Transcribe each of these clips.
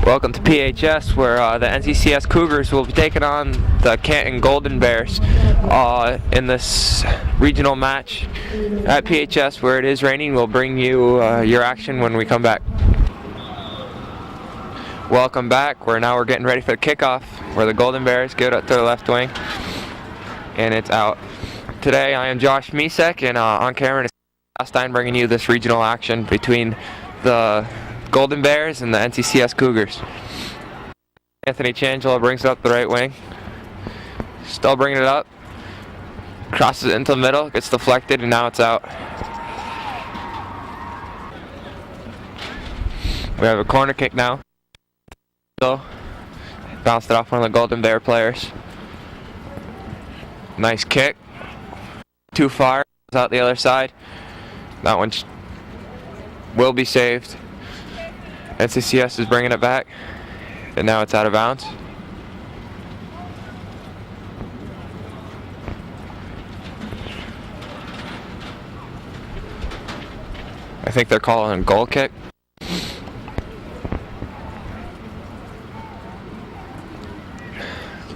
Welcome to PHS, where the NCCS Cougars will be taking on the Canton Golden Bears in this regional match at PHS, where it is raining. We'll bring you your action when we come back. Welcome back. We're getting ready for the kickoff, where the Golden Bears give it up to the left wing, and it's out. Today I am Josh Misek, and on camera is Stein, bringing you this regional action between the Golden Bears and the NCCS Cougars. Anthony Changelo brings it up the right wing. Still bringing it up. Crosses it into the middle, gets deflected, and now it's out. We have a corner kick now. So, bounced it off one of the Golden Bear players. Nice kick. Too far. Goes out the other side. That one will be saved. NCCS is bringing it back, and now it's out of bounds. I think they're calling a goal kick.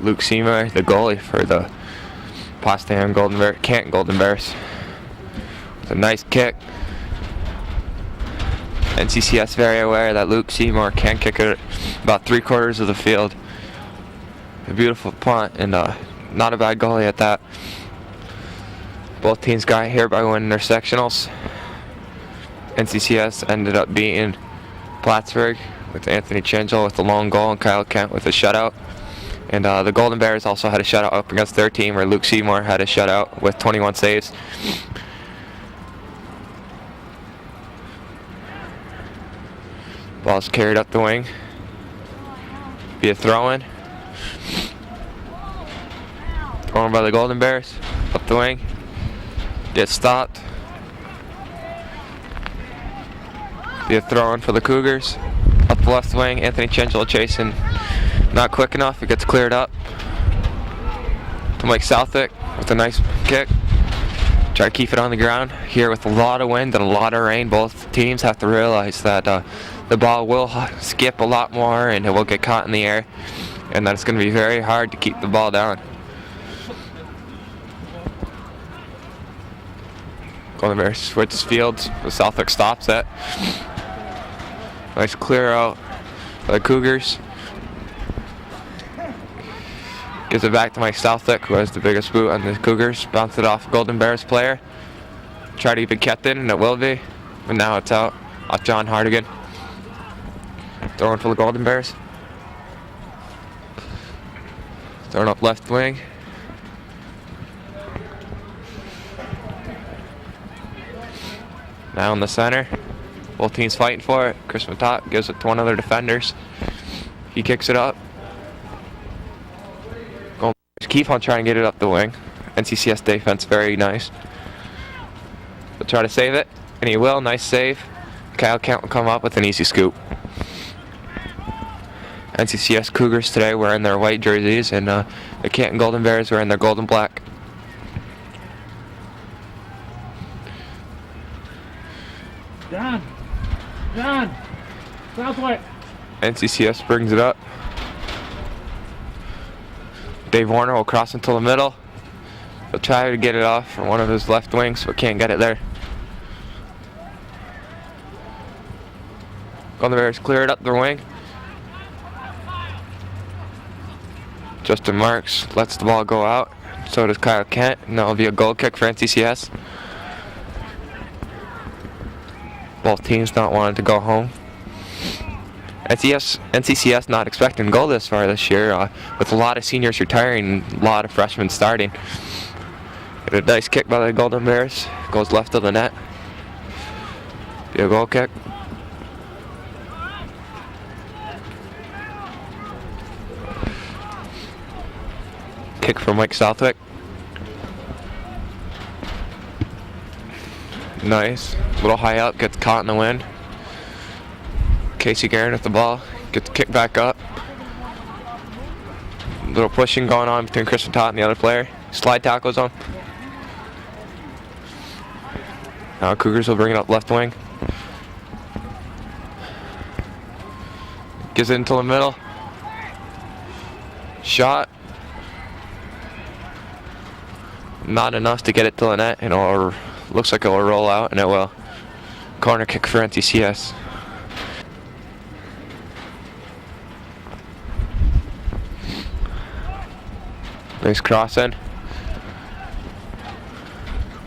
Luke Seymour, the goalie for the Canton Golden Bears. It's a nice kick. NCCS very aware that Luke Seymour can kick it about 3/4 of the field. A beautiful punt, and not a bad goalie at that. Both teams got here by winning their sectionals. NCCS ended up beating Plattsburgh with Anthony Changelo with the lone goal and Kyle Kent with a shutout. And the Golden Bears also had a shutout up against their team, where Luke Seymour had a shutout with 21 saves. Ball's carried up the wing. Be a throw-in. Thrown by the Golden Bears. Up the wing. Gets stopped. Be a throw-in for the Cougars. Up the left wing. Anthony Changelo chasing. Not quick enough. It gets cleared up to Mike Southwick with a nice kick. Try to keep it on the ground. Here with a lot of wind and a lot of rain, both teams have to realize that the ball will skip a lot more and it will get caught in the air, and that it's going to be very hard to keep the ball down. Golden Bears switches fields, but Southwick stops it. Nice clear out by the Cougars. Gives it back to Mike Southwick, who has the biggest boot on the Cougars. Bounce it off Golden Bears player. Try to even Canton, and it will be. But now it's out off John Hardigan. Throwing for the Golden Bears. Throwing up left wing. Now in the center. Both teams fighting for it. Chris Matot gives it to one of their defenders. He kicks it up. Golden Bears keep on trying to get it up the wing. NCCS defense very nice. They'll try to save it, and he will. Nice save. Kyle Kent will come up with an easy scoop. NCCS Cougars today wearing their white jerseys, and the Canton Golden Bears wearing their gold and black. John, Southwick. NCCS brings it up. Dave Warner will cross into the middle. He'll try to get it off from one of his left wings, but can't get it there. Golden Bears clear it up their wing. Justin Marks lets the ball go out. So does Kyle Kent, and that'll be a goal kick for NCCS. Both teams not wanting to go home. NCCS not expecting to go this far this year, with a lot of seniors retiring, a lot of freshmen starting. Get a nice kick by the Golden Bears. Goes left of the net. Be a goal kick. Kick from Mike Southwick. Nice. A little high up, gets caught in the wind. Casey Guerin with the ball. Gets kicked back up. A little pushing going on between Chris Matot and the other player. Slide tackles on. Now Cougars will bring it up left wing. Gives it into the middle. Shot. Not enough to get it to the net, and it looks like it will roll out, and it will. Corner kick for NCCS. Nice cross in.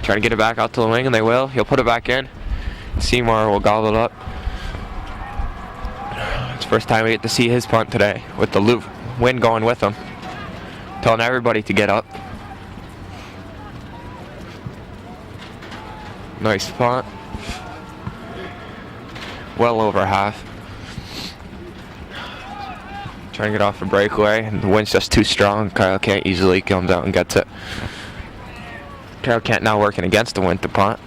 Trying to get it back out to the wing, and they will. He'll put it back in. Seymour will gobble it up. It's the first time we get to see his punt today, with the wind going with him. Telling everybody to get up. Nice punt. Well over half. Trying to get off a breakaway, and the wind's just too strong. Kyle Canton easily comes out and gets it. Kyle Canton now working against the wind to punt.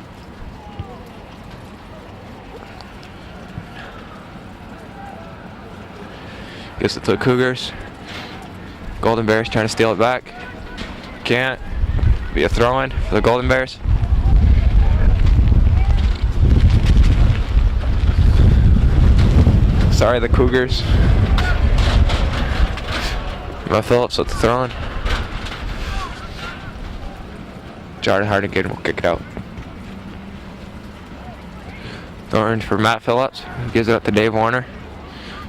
Gives it to the Cougars. Golden Bears trying to steal it back. Can't. Be a throw-in for the Golden Bears. Sorry, the Cougars. Matt Phillips with the throw-in. Jordan Hardigan will kick it out. Throw-in for Matt Phillips. Gives it up to Dave Warner.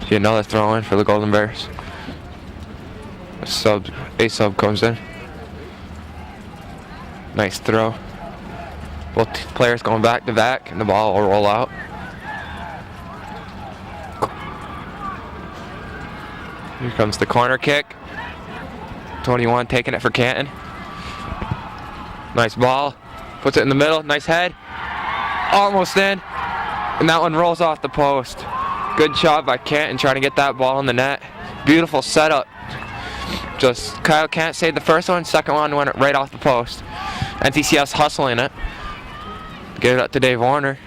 See another throw-in for the Golden Bears. A sub comes in. Nice throw. Both players going back to back, and the ball will roll out. Here comes the corner kick. 21 taking it for Canton. Nice ball. Puts it in the middle. Nice head. Almost in. And that one rolls off the post. Good job by Canton trying to get that ball in the net. Beautiful setup. Just Kyle Canton saved the first one. Second one went right off the post. NCCS hustling it. Get it up to Dave Warner.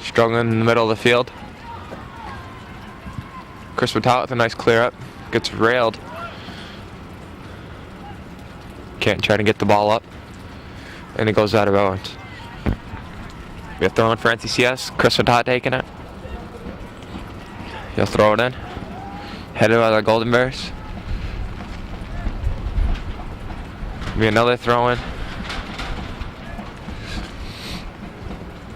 Struggling in the middle of the field. Chris Patel with a nice clear up. Gets railed. Can't try to get the ball up. And it goes out of bounds. We have thrown for NCCS. Chris Patel taking it. He'll throw it in. Headed by the Golden Bears. Be another throw in.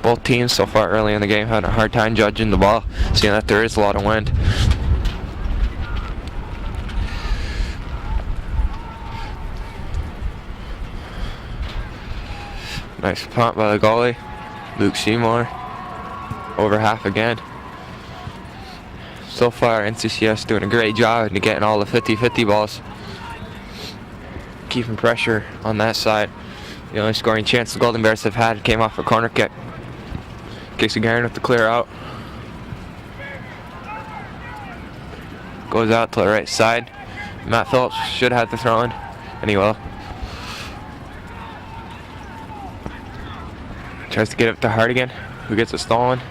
Both teams so far early in the game had a hard time judging the ball, seeing that there is a lot of wind. Nice punt by the goalie, Luke Seymour. Over half again. So far, NCCS doing a great job in getting all the 50-50 balls. Keeping pressure on that side. The only scoring chance the Golden Bears have had came off a corner kick. Kicks again with the clear out. Goes out to the right side. Matt Phillips should have the throw in, and he will. Tries to get it to Hardigan, who gets it stolen.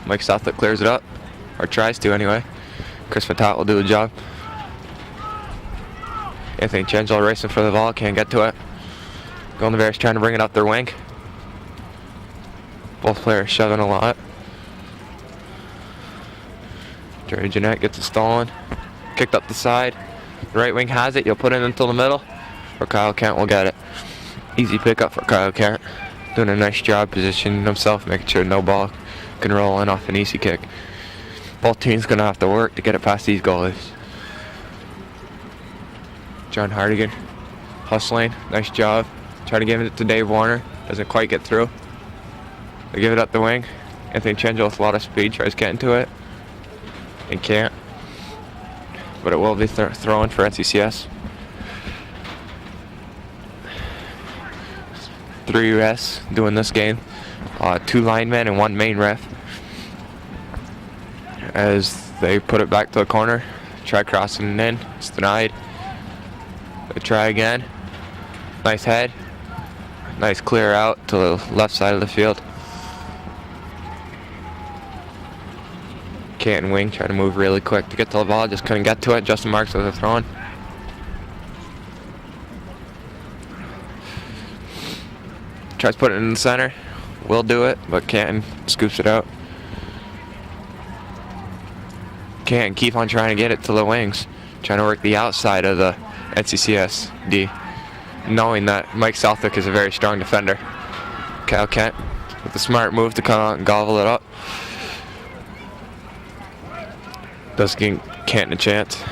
Mike Southwick clears it up, or tries to anyway. Chris Patat will do the job. Anthony Changel racing for the ball, can't get to it. Golden Bears trying to bring it up their wing. Both players shoving a lot. Jerry Jeanette gets it stolen. Kicked up the side. The right wing has it. You'll put it into the middle, or Kyle Kent will get it. Easy pickup for Kyle Kent. Doing a nice job positioning himself, making sure no ball can roll in off an easy kick. Both teams going to have to work to get it past these goalies. John Hardigan hustling. Nice job. Try to give it to Dave Warner. Doesn't quite get through. They give it up the wing. Anthony Changel with a lot of speed tries to get into it. And can't. But it will be thrown for NCCS. 3 refs doing this game. 2 linemen and 1 main ref. As they put it back to the corner. Try crossing it in. It's denied. They try again. Nice head. Nice clear out to the left side of the field. Canton wing trying to move really quick to get to the ball. Just couldn't get to it. Justin Marks with a throw in. Tries to put it in the center. Will do it, but Canton scoops it out. Canton keep on trying to get it to the wings, trying to work the outside of the NCCS D, knowing that Mike Southwick is a very strong defender. Kyle Kent with a smart move to come out and gobble it up. Does give Canton a chance.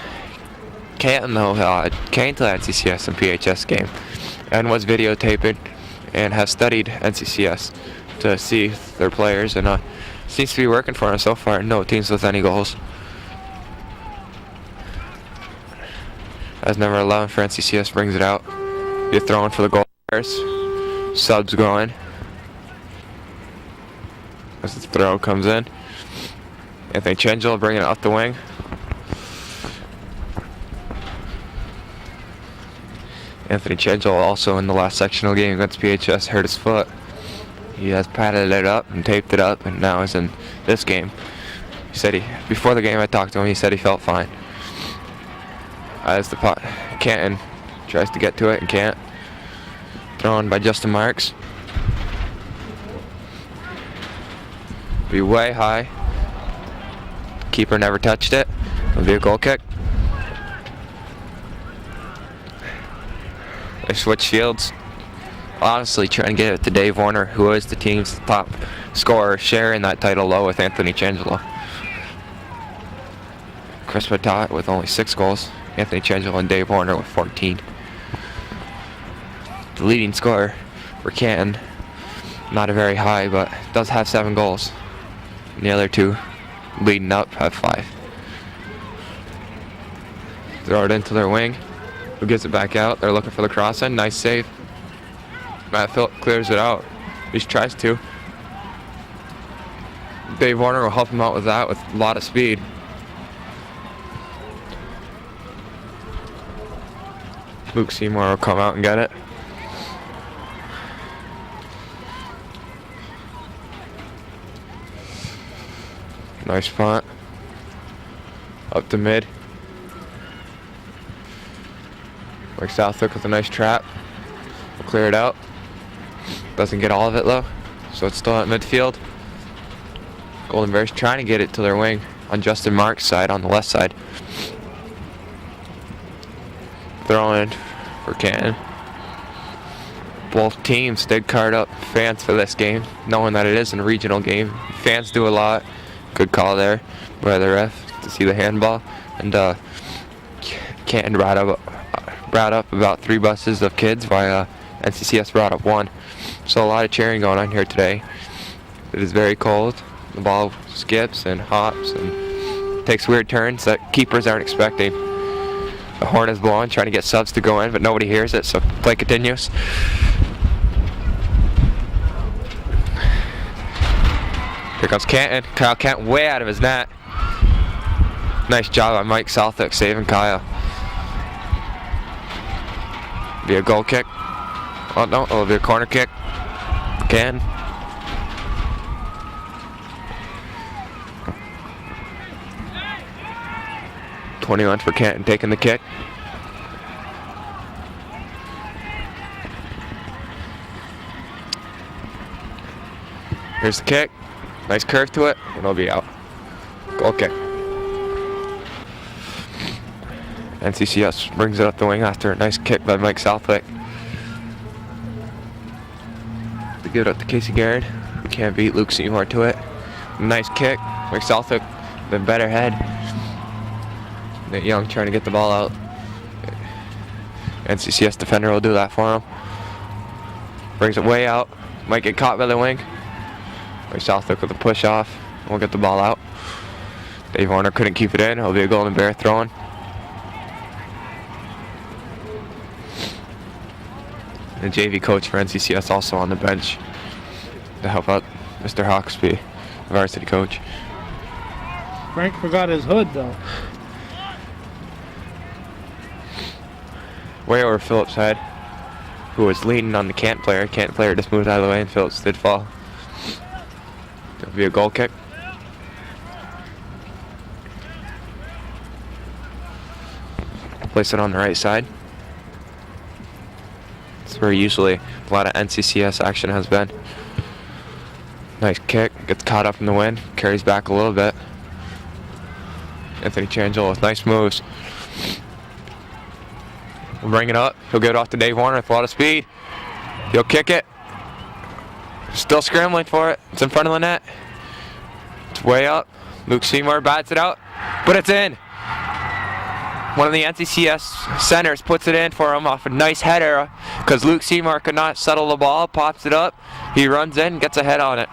Canton though came to the NCCS and PHS game and was videotaping and has studied NCCS to see their players, and seems to be working for them so far. No teams with any goals. As number 11 for NCCS brings it out. You're throwing for the goal Bears. Subs going. As the throw comes in. Anthony Chengel bringing it up the wing. Anthony Chengel also in the last sectional game against PHS hurt his foot. He has padded it up and taped it up, and now is in this game. He said before the game I talked to him, he said he felt fine. As the Canton tries to get to it and can't. Thrown by Justin Marks. Be way high. Keeper never touched it. It'll be a goal kick. They switch fields. Honestly, trying to get it to Dave Warner, who is the team's top scorer, sharing that title low with Anthony Changelo. Chris Patat with only 6 goals. Anthony Changelo and Dave Warner with 14. The leading scorer for Canton, not a very high, but does have 7 goals. And the other 2 leading up have 5. Throw it into their wing. Who gets it back out? They're looking for the cross in. Nice save. Matt Phillip clears it out. He tries to. Dave Warner will help him out with that with a lot of speed. Luke Seymour will come out and get it. Nice punt. Up to mid. Mike Southwick with a nice trap. We'll clear it out. Doesn't get all of it though, so it's still at midfield. Golden Bears trying to get it to their wing on Justin Marks' side, on the left side. Throw in for Canton. Both teams did card up fans for this game, knowing that it is a regional game. Fans do a lot. Good call there by the ref to see the handball. And Canton brought up about 3 buses of kids, while NCCS brought up 1. So a lot of cheering going on here today. It is very cold. The ball skips and hops and takes weird turns that keepers aren't expecting. The horn is blowing, trying to get subs to go in, but nobody hears it, so play continues. Here comes Canton. Kyle Canton way out of his net. Nice job by Mike Southwick saving Kyle. Be a goal kick. Oh no, it'll be a corner kick. Again. .21 for Canton taking the kick. Here's the kick. Nice curve to it, and it'll be out. Goal kick. NCCS brings it up the wing after a nice kick by Mike Southwick. They give it up to Casey Garrett, who can't beat Luke Seymour to it. Nice kick. Mike Southwick, the better head. Nate Young trying to get the ball out. NCCS defender will do that for him. Brings it way out. Might get caught by the wing. Mike Southwick with a push off. We'll get the ball out. Dave Warner couldn't keep it in. It'll be a Golden Bear throwing. The JV coach for NCCS also on the bench to help out Mr. Hawksby, the varsity coach. Frank forgot his hood though. Way over Phillips' head, who was leaning on the Canton player. Canton player just moved out of the way and Phillips did fall. It'll be a goal kick. Place it on the right side. That's where usually a lot of NCCS action has been. Nice kick, gets caught up in the wind, carries back a little bit. Anthony Changelo with nice moves. We'll bring it up. He'll get it off to Dave Warner with a lot of speed. He'll kick it. Still scrambling for it. It's in front of the net. It's way up. Luke Seymour bats it out, but it's in. One of the NCCS centers puts it in for him off a nice header because Luke Seymour could not settle the ball, pops it up. He runs in, gets a head on it.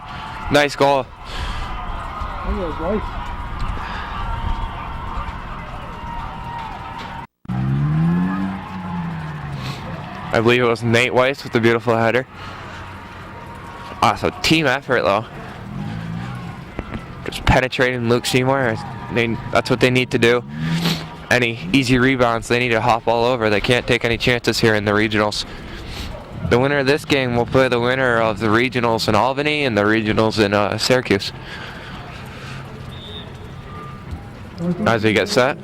Nice goal. I believe it was Nate Weiss with the beautiful header. So team effort though. Just penetrating Luke Seymour. That's what they need to do. Any easy rebounds, they need to hop all over. They can't take any chances here in the regionals. The winner of this game will play the winner of the regionals in Albany and the regionals in Syracuse. As he gets set.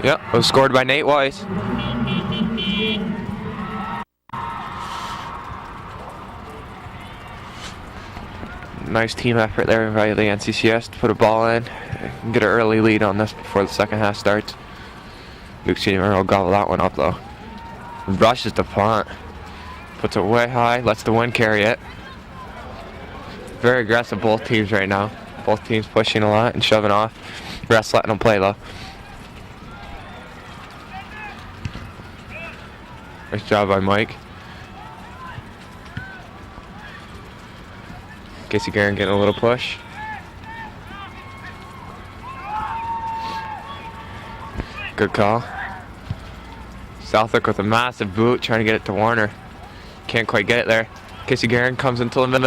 Yep, it was scored by Nate Weiss. Nice team effort there by the NCCS to put a ball in and get an early lead on this before the second half starts. Luke Seymour will gobble that one up though. Rushes the punt, puts it way high, lets the wind carry it. Very aggressive both teams right now. Both teams pushing a lot and shoving off. Refs letting them play though. Nice job by Mike. Casey Guerin getting a little push. Good call. Southwick with a massive boot trying to get it to Warner. Can't quite get it there. Casey Guerin comes into the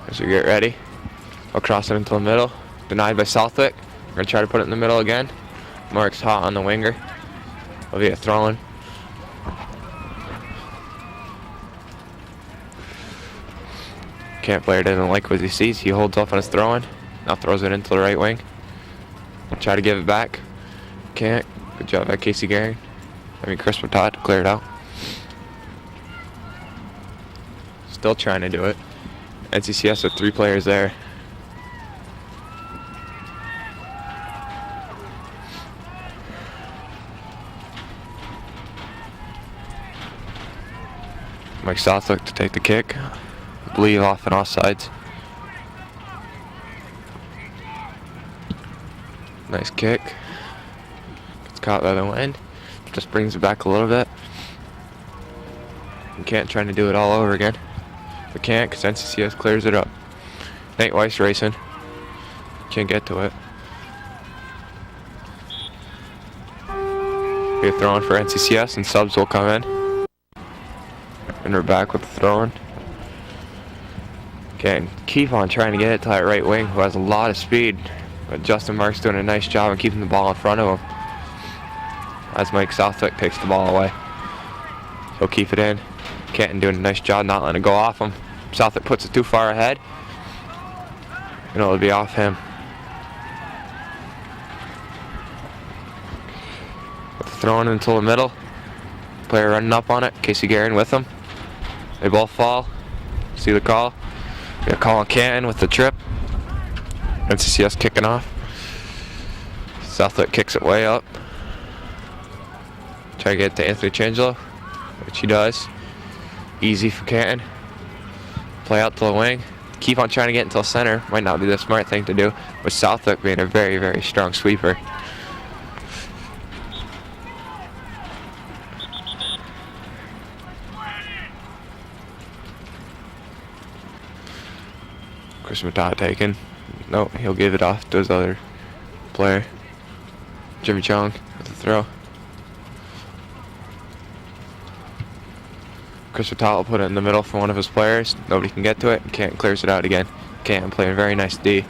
As we get ready, I'll cross it into the middle. Denied by Southwick. We're going to try to put it in the middle again. Mark's hot on the winger. It'll be a throw-in. Camp player doesn't like what he sees. He holds off on his throw-in. Now throws it into the right wing. Try to give it back. Can't. Good job by Casey Guerin. Chris Patat to clear it out. Still trying to do it. NCCS with 3 players there. Mike Southwick to take the kick. Leave off on all sides. Nice kick. Gets caught by the wind. Just brings it back a little bit. You can't try to do it all over again. We can't because NCCS clears it up. Nate Weiss racing. Can't get to it. We're throwing for NCCS and subs will come in. And we're back with the throwing. Okay, keep on trying to get it to that right wing who has a lot of speed. But Justin Mark's doing a nice job of keeping the ball in front of him. As Mike Southwick takes the ball away. He'll keep it in. Canton doing a nice job not letting it go off him. Southwick puts it too far ahead. And it'll be off him. Throwing into the middle. Player running up on it. Casey Guerin with him. They both fall. See the call? We got a call on Canton with the trip. NCCS kicking off. Southwick kicks it way up. Try to get it to Anthony Changelo, which he does. Easy for Canton. Play out to the wing. Keep on trying to get until center. Might not be the smart thing to do, with Southwick being a very, very strong sweeper. Chris Matat taken. No, he'll give it off to his other player. Jimmy Chong with the throw. Chris Matat will put it in the middle for one of his players. Nobody can get to it. Canton clears it out again. Canton playing very nice D.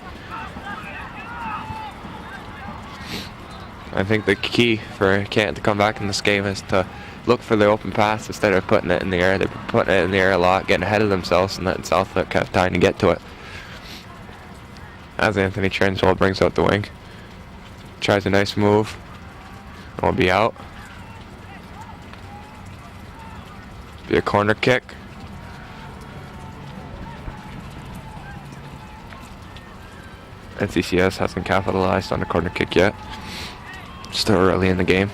I think the key for Canton to come back in this game is to look for the open pass instead of putting it in the air. They've been putting it in the air a lot, getting ahead of themselves, and letting Southwick have time to get to it. As Anthony Changelo brings out the wing. Tries a nice move. And will be out. Be a corner kick. NCCS hasn't capitalized on a corner kick yet. Still early in the game.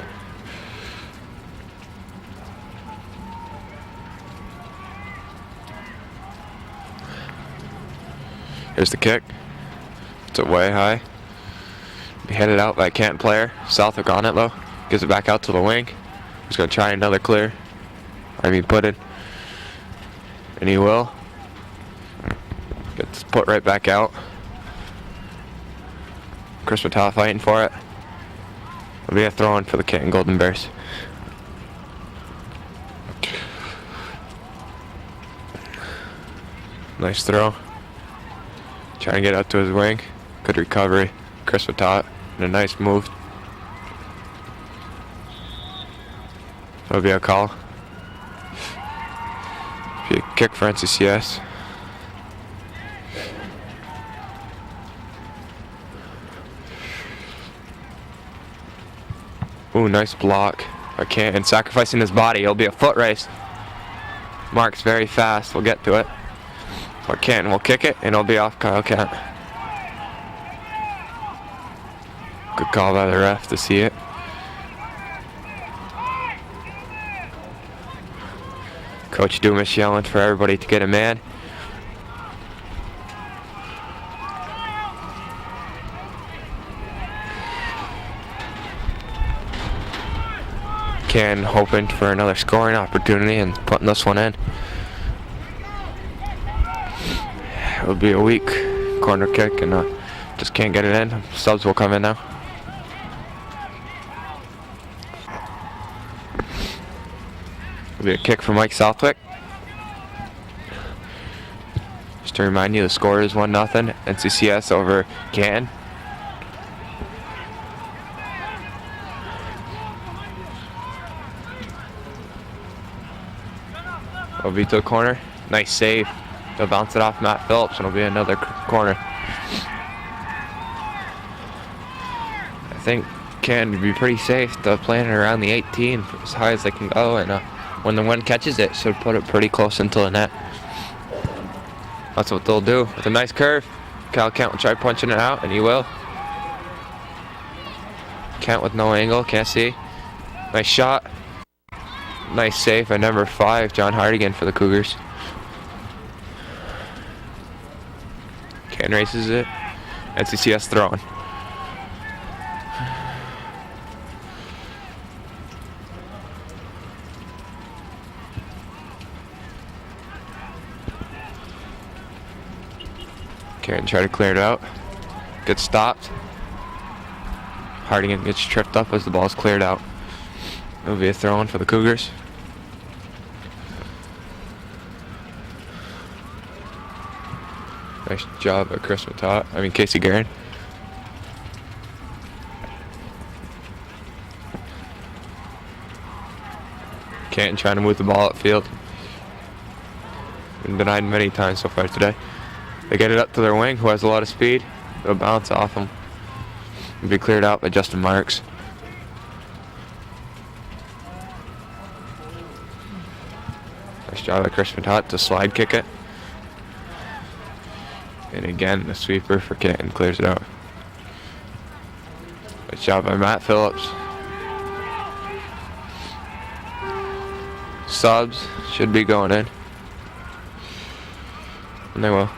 Here's the kick. It's way high. Be headed out by a Canton player. Southwick on it though. Gives it back out to the wing. He's going to try another clear. Put it. And he will. Gets put right back out. Chris Matat fighting for it. It'll be a throw-in for the Canton Golden Bears. Nice throw. Trying to get out to his wing. Good recovery. Chris Matat. And a nice move. That'll be a call. Be a kick for NCCS. Ooh, nice block by Canton. Sacrificing his body. It'll be a foot race. Mark's very fast. We'll get to it. But Canton will kick it, and it'll be off Kyle Kent. Good call by the ref to see it. Coach Dumas yelling for everybody to get a man. Canton hoping for another scoring opportunity and putting this one in. It would be a weak corner kick and just can't get it in. Subs will come in now. It'll be a kick for Mike Southwick. Just to remind you, the score is 1-0. NCCS over Canton. It'll be to the corner. Nice save. They'll bounce it off Matt Phillips and it'll be another corner. I think Canton would be pretty safe to playing it around the 18 as high as they can go, and when the wind catches it, should put it pretty close into the net. That's what they'll do with a nice curve. Kyle Kent will try punching it out, and he will. Kent with no angle, can't see. Nice shot. Nice save by number 5, John Hardigan for the Cougars. Canton races it. NCCS throwing. Canton try to clear it out. Gets stopped. Hardigan gets tripped up as the ball's cleared out. It'll be a throw-in for the Cougars. Nice job by Casey Guerin. Canton trying to move the ball upfield. Been denied many times so far today. They get it up to their wing, who has a lot of speed. It'll bounce off him. It'll be cleared out by Justin Marks. Nice job by Chris Matot to slide kick it. And again, the sweeper for Canton clears it out. Nice job by Matt Phillips. Subs should be going in. And they will.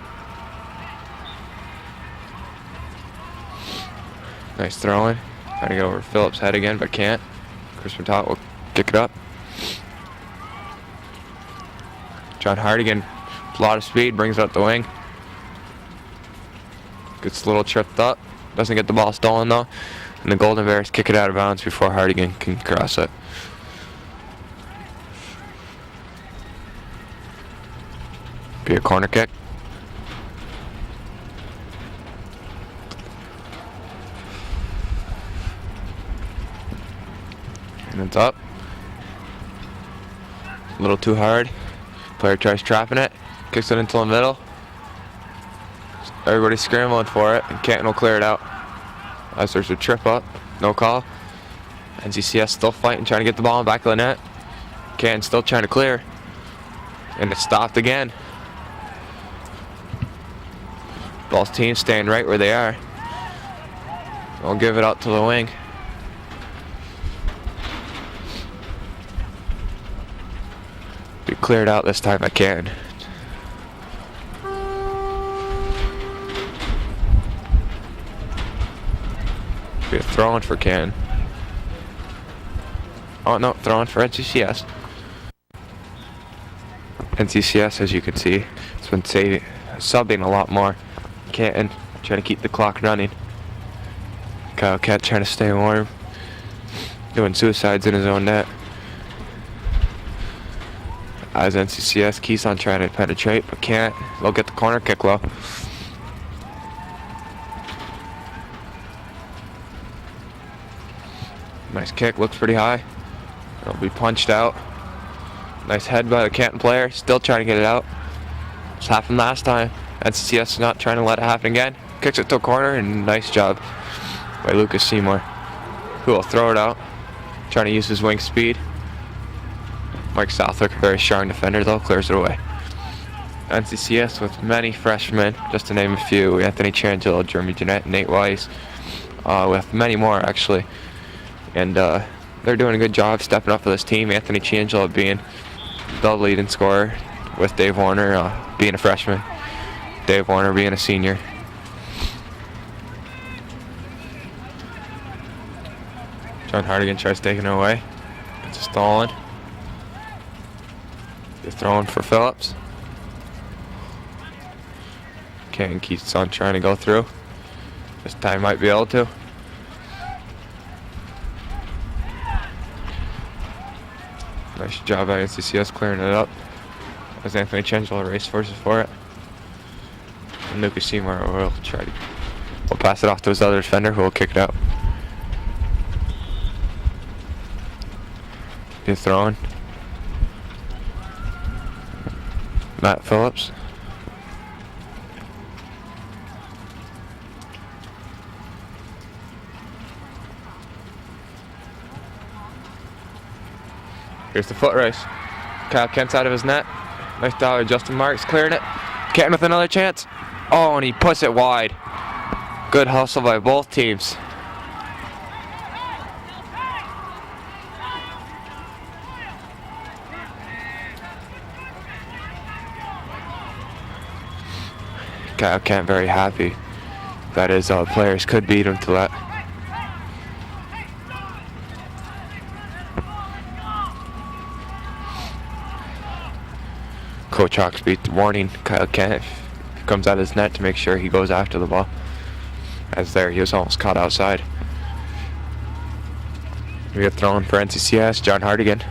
Nice throw in. Trying to get over Phillips' head again, but can't. Chris Matot will kick it up. John Hardigan, a lot of speed, brings it up the wing. Gets a little tripped up. Doesn't get the ball stolen though. And the Golden Bears kick it out of bounds before Hardigan can cross it. Be a corner kick. And it's up. A little too hard. Player tries trapping it. Kicks it into the middle. Everybody's scrambling for it, and Canton will clear it out. As there's a trip up, no call. NCCS still fighting, trying to get the ball in the back of the net. Canton still trying to clear. And it's stopped again. Both teams staying right where they are. I'll give it out to the wing. Be cleared out this time by Canton. Be a throw-in for Canton. Oh no, throw-in for NCCS. NCCS, as you can see, it's been subbing a lot more. Canton trying to keep the clock running. Kyle Kett trying to stay warm. Doing suicides in his own net. As NCCS keeps on trying to penetrate, but can't. They'll get the corner kick low. Nice kick, looks pretty high. It'll be punched out. Nice head by the Canton player, still trying to get it out. It's happened last time. NCCS is not trying to let it happen again. Kicks it to a corner, and nice job by Lucas Seymour, who will throw it out. Trying to use his wing speed. Mike Southwick, a very strong defender though, clears it away. NCCS with many freshmen, just to name a few. Anthony Changelo, Jeremy Jeanette, Nate Weiss, with many more actually. And they're doing a good job stepping up for this team. Anthony Changelo being the leading scorer, with Dave Warner being a freshman. Dave Warner being a senior. John Hardigan tries taking it away. It's a stolen. They're throwing for Phillips. Canton keeps on trying to go through. This time might be able to. Nice job by NCCS clearing it up. As Anthony Changelo race forces for it. And Lucas Seymour will pass it off to his other defender, who will kick it out. Be throwing. Matt Phillips. Here's the foot race. Kyle Kent's out of his net. Nice dive by Justin Marks, clearing it. Canton with another chance. Oh, and he puts it wide. Good hustle by both teams. Can't very happy that his players could beat him to that. Coach Hawks beat warning Kyle Kent comes out his net to make sure he goes after the ball. As there, he was almost caught outside. We get thrown for NCCS, John Hardigan.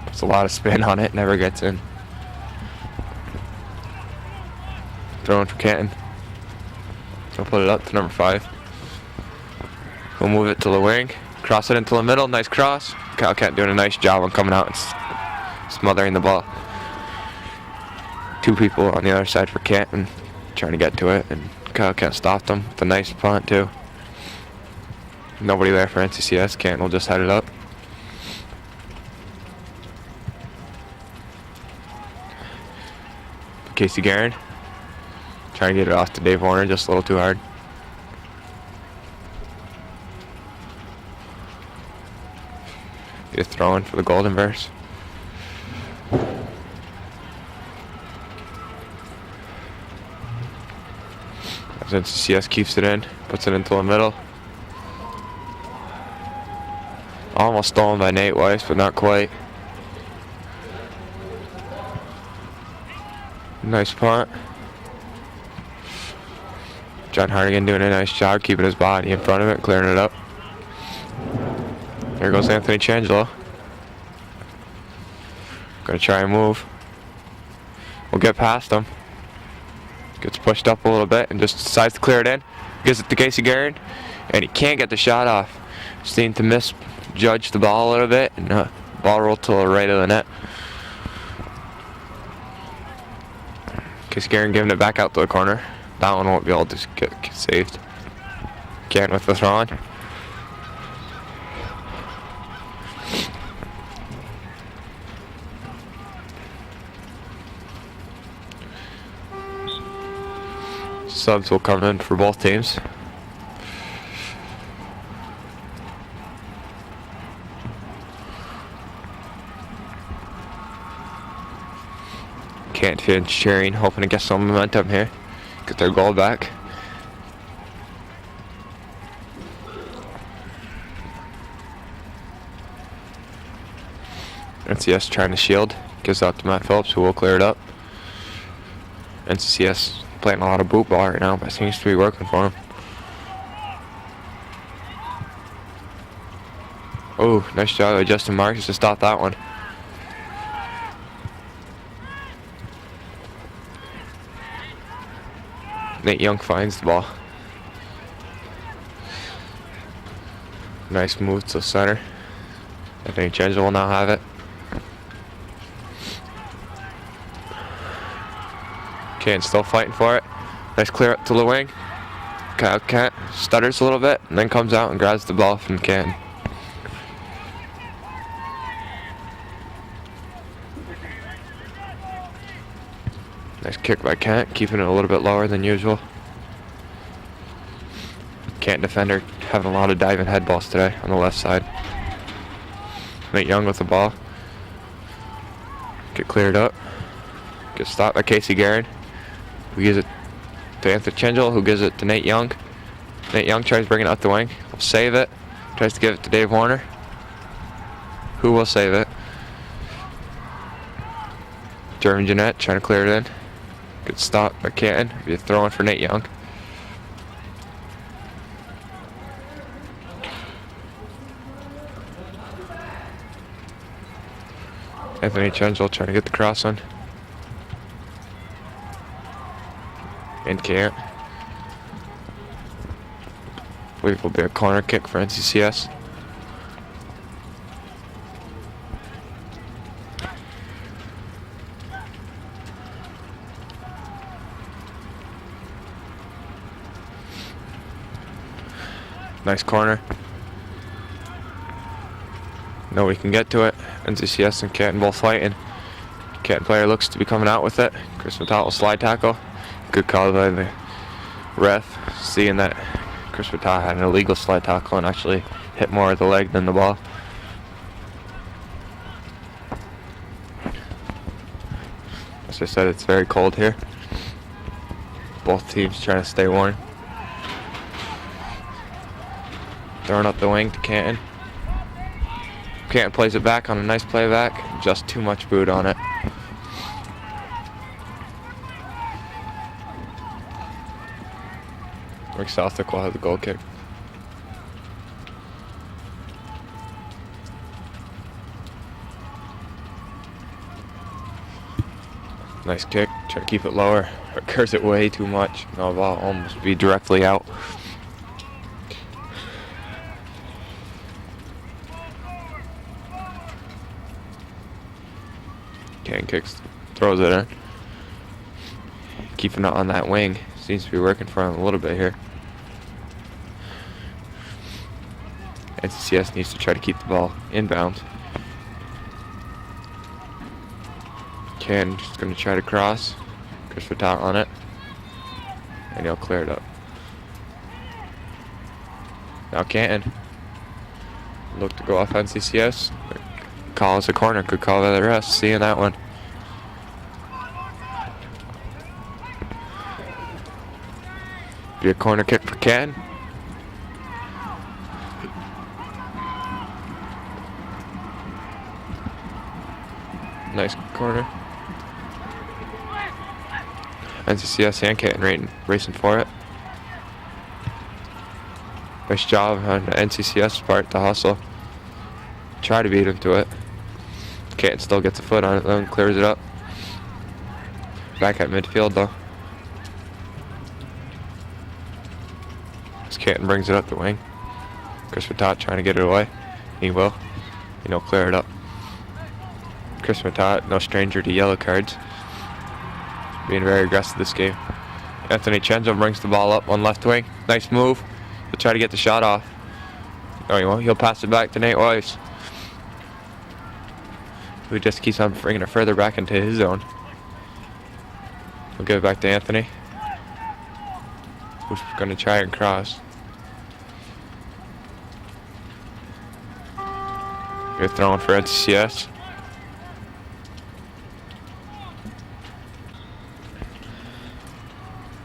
Puts a lot of spin on it, never gets in. Throwing for Canton. He'll put it up to number 5. He'll move it to the wing, cross it into the middle, nice cross. Kyle Kent doing a nice job on coming out and smothering the ball. 2 people on the other side for Canton trying to get to it, and Kyle Kent stopped him with a nice punt too. Nobody there for NCCS. Canton will just head it up. Casey Guerin trying to get it off to Dave Warner, just a little too hard. He's throwing for the Golden Bears. As NCCS keeps it in, puts it into the middle. Almost stolen by Nate Weiss, but not quite. Nice punt. John Hardigan doing a nice job keeping his body in front of it, clearing it up. There goes Anthony Changelo. Gonna try and move. We'll get past him. Gets pushed up a little bit and just decides to clear it in. Gives it to Casey Guerin, and he can't get the shot off. Seemed to misjudge the ball a little bit, and ball rolled to the right of the net. Casey Guerin giving it back out to the corner. That one won't be able to get saved. Canton with the throw on. Subs will come in for both teams. Canton cheering, hoping to get some momentum here. Get their goal back. NCCS trying to shield. Gives out to Matt Phillips, who will clear it up. NCCS playing a lot of boot ball right now, but it seems to be working for him. Oh, nice job by Justin Marcus to stop that one. Nate Young finds the ball. Nice move to the center. I think Changelo will now have it. Canton still fighting for it. Nice clear up to the wing. Kyle Kent stutters a little bit and then comes out and grabs the ball from Canton. Nice kick by Kent, keeping it a little bit lower than usual. Canton defender having a lot of diving head balls today on the left side. Nate Young with the ball. Get cleared up. Get stopped by Casey Guerin, who gives it to Anthony Changelo, who gives it to Nate Young. Nate Young tries bringing it up the wing. Will save it. Tries to give it to Dave Warner, who will save it. Jeremy Jeanette trying to clear it in. Good stop by Canton. Be throwing for Nate Young. Anthony Changelo trying to get the cross on. And can't. I believe it will be a corner kick for NCCS. Nice corner. No, we can get to it. NCCS and Canton both fighting. Canton player looks to be coming out with it. Chris Mattel will slide tackle. Good call by the ref, seeing that Chris Mattel had an illegal slide tackle and actually hit more of the leg than the ball. As I said, it's very cold here. Both teams trying to stay warm. Throwing up the wing to Canton. Canton plays it back on a nice play back. Just too much boot on it. Rick Southwick will have the goal kick. Nice kick. Try to keep it lower. Or curves it way too much. No, the ball almost be directly out. Canton kicks, throws it in. Keeping it on that wing. Seems to be working for him a little bit here. NCCS needs to try to keep the ball inbound. Canton just going to try to cross. Chris Vitat on it. And he'll clear it up. Now Canton. Look to go off NCCS. Call us a corner. Could call by the rest. Seeing that one. Be a corner kick for Canton. Nice corner. NCCS and Canton racing for it. Nice job on the NCCS part to hustle. Try to beat him to it. Canton still gets a foot on it though and clears it up. Back at midfield though. As Canton brings it up the wing. Chris Vitat trying to get it away. He will. And he'll clear it up. Chris Vitat, no stranger to yellow cards. Being very aggressive this game. Anthony Chenzo brings the ball up on left wing. Nice move. He'll try to get the shot off. No, he won't. He'll pass it back to Nate Weiss, who just keeps on bringing it further back into his zone. We'll give it back to Anthony, who's going to try and cross. Good throwing for NCCS.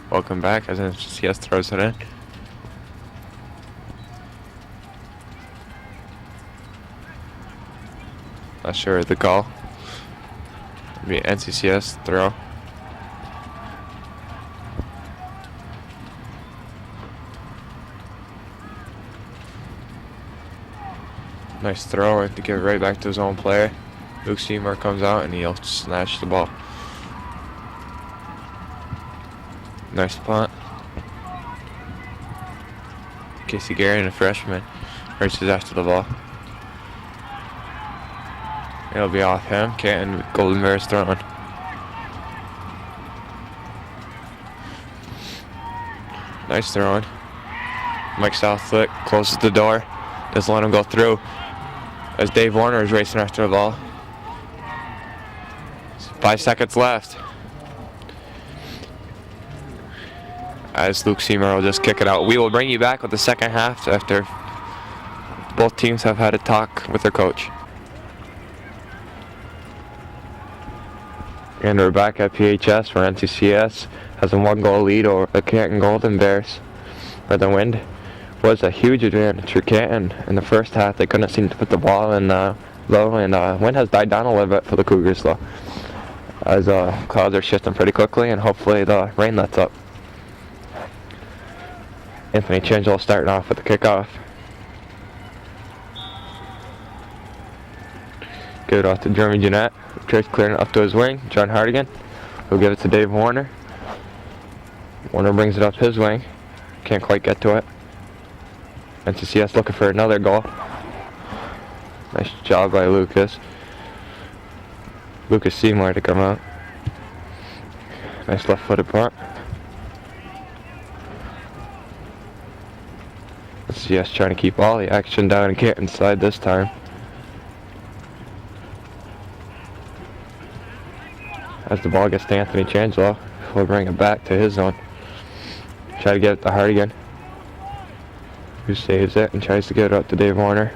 Welcome back as NCCS throws it in. Not sure of the call. It'll be NCCS throw. Nice throw to give it right back to his own player. Luke Seymour comes out and he'll snatch the ball. Nice punt. Casey Gary, a freshman, races after the ball. It'll be off him. Canton with Golden Bears throwing. Nice throwing. Mike Southwick closes the door. Doesn't let him go through. As Dave Warner is racing after the ball. 5 seconds left. As Luke Seymour will just kick it out. We will bring you back with the second half after both teams have had a talk with their coach. And we're back at PHS where NCCS has a 1-goal lead over the Canton Golden Bears. Where the wind was a huge advantage for Canton in the first half. They couldn't seem to put the ball in low, and wind has died down a little bit for the Cougars though. As clouds are shifting pretty quickly and hopefully the rain lets up. Anthony Changel starting off with the kickoff. Give it off to Jeremy Jeanette. Tries clearing it up to his wing. John Hardigan. He'll give it to Dave Warner. Warner brings it up his wing. Can't quite get to it. NCCS looking for another goal. Nice job by Lucas. Lucas Seymour to come out. Nice left-footed punt. NCCS trying to keep all the action down and get inside this time. As the ball gets to Anthony Changelo, he'll bring it back to his zone. Try to get it to Hardigan, who saves it and tries to get it up to Dave Warner,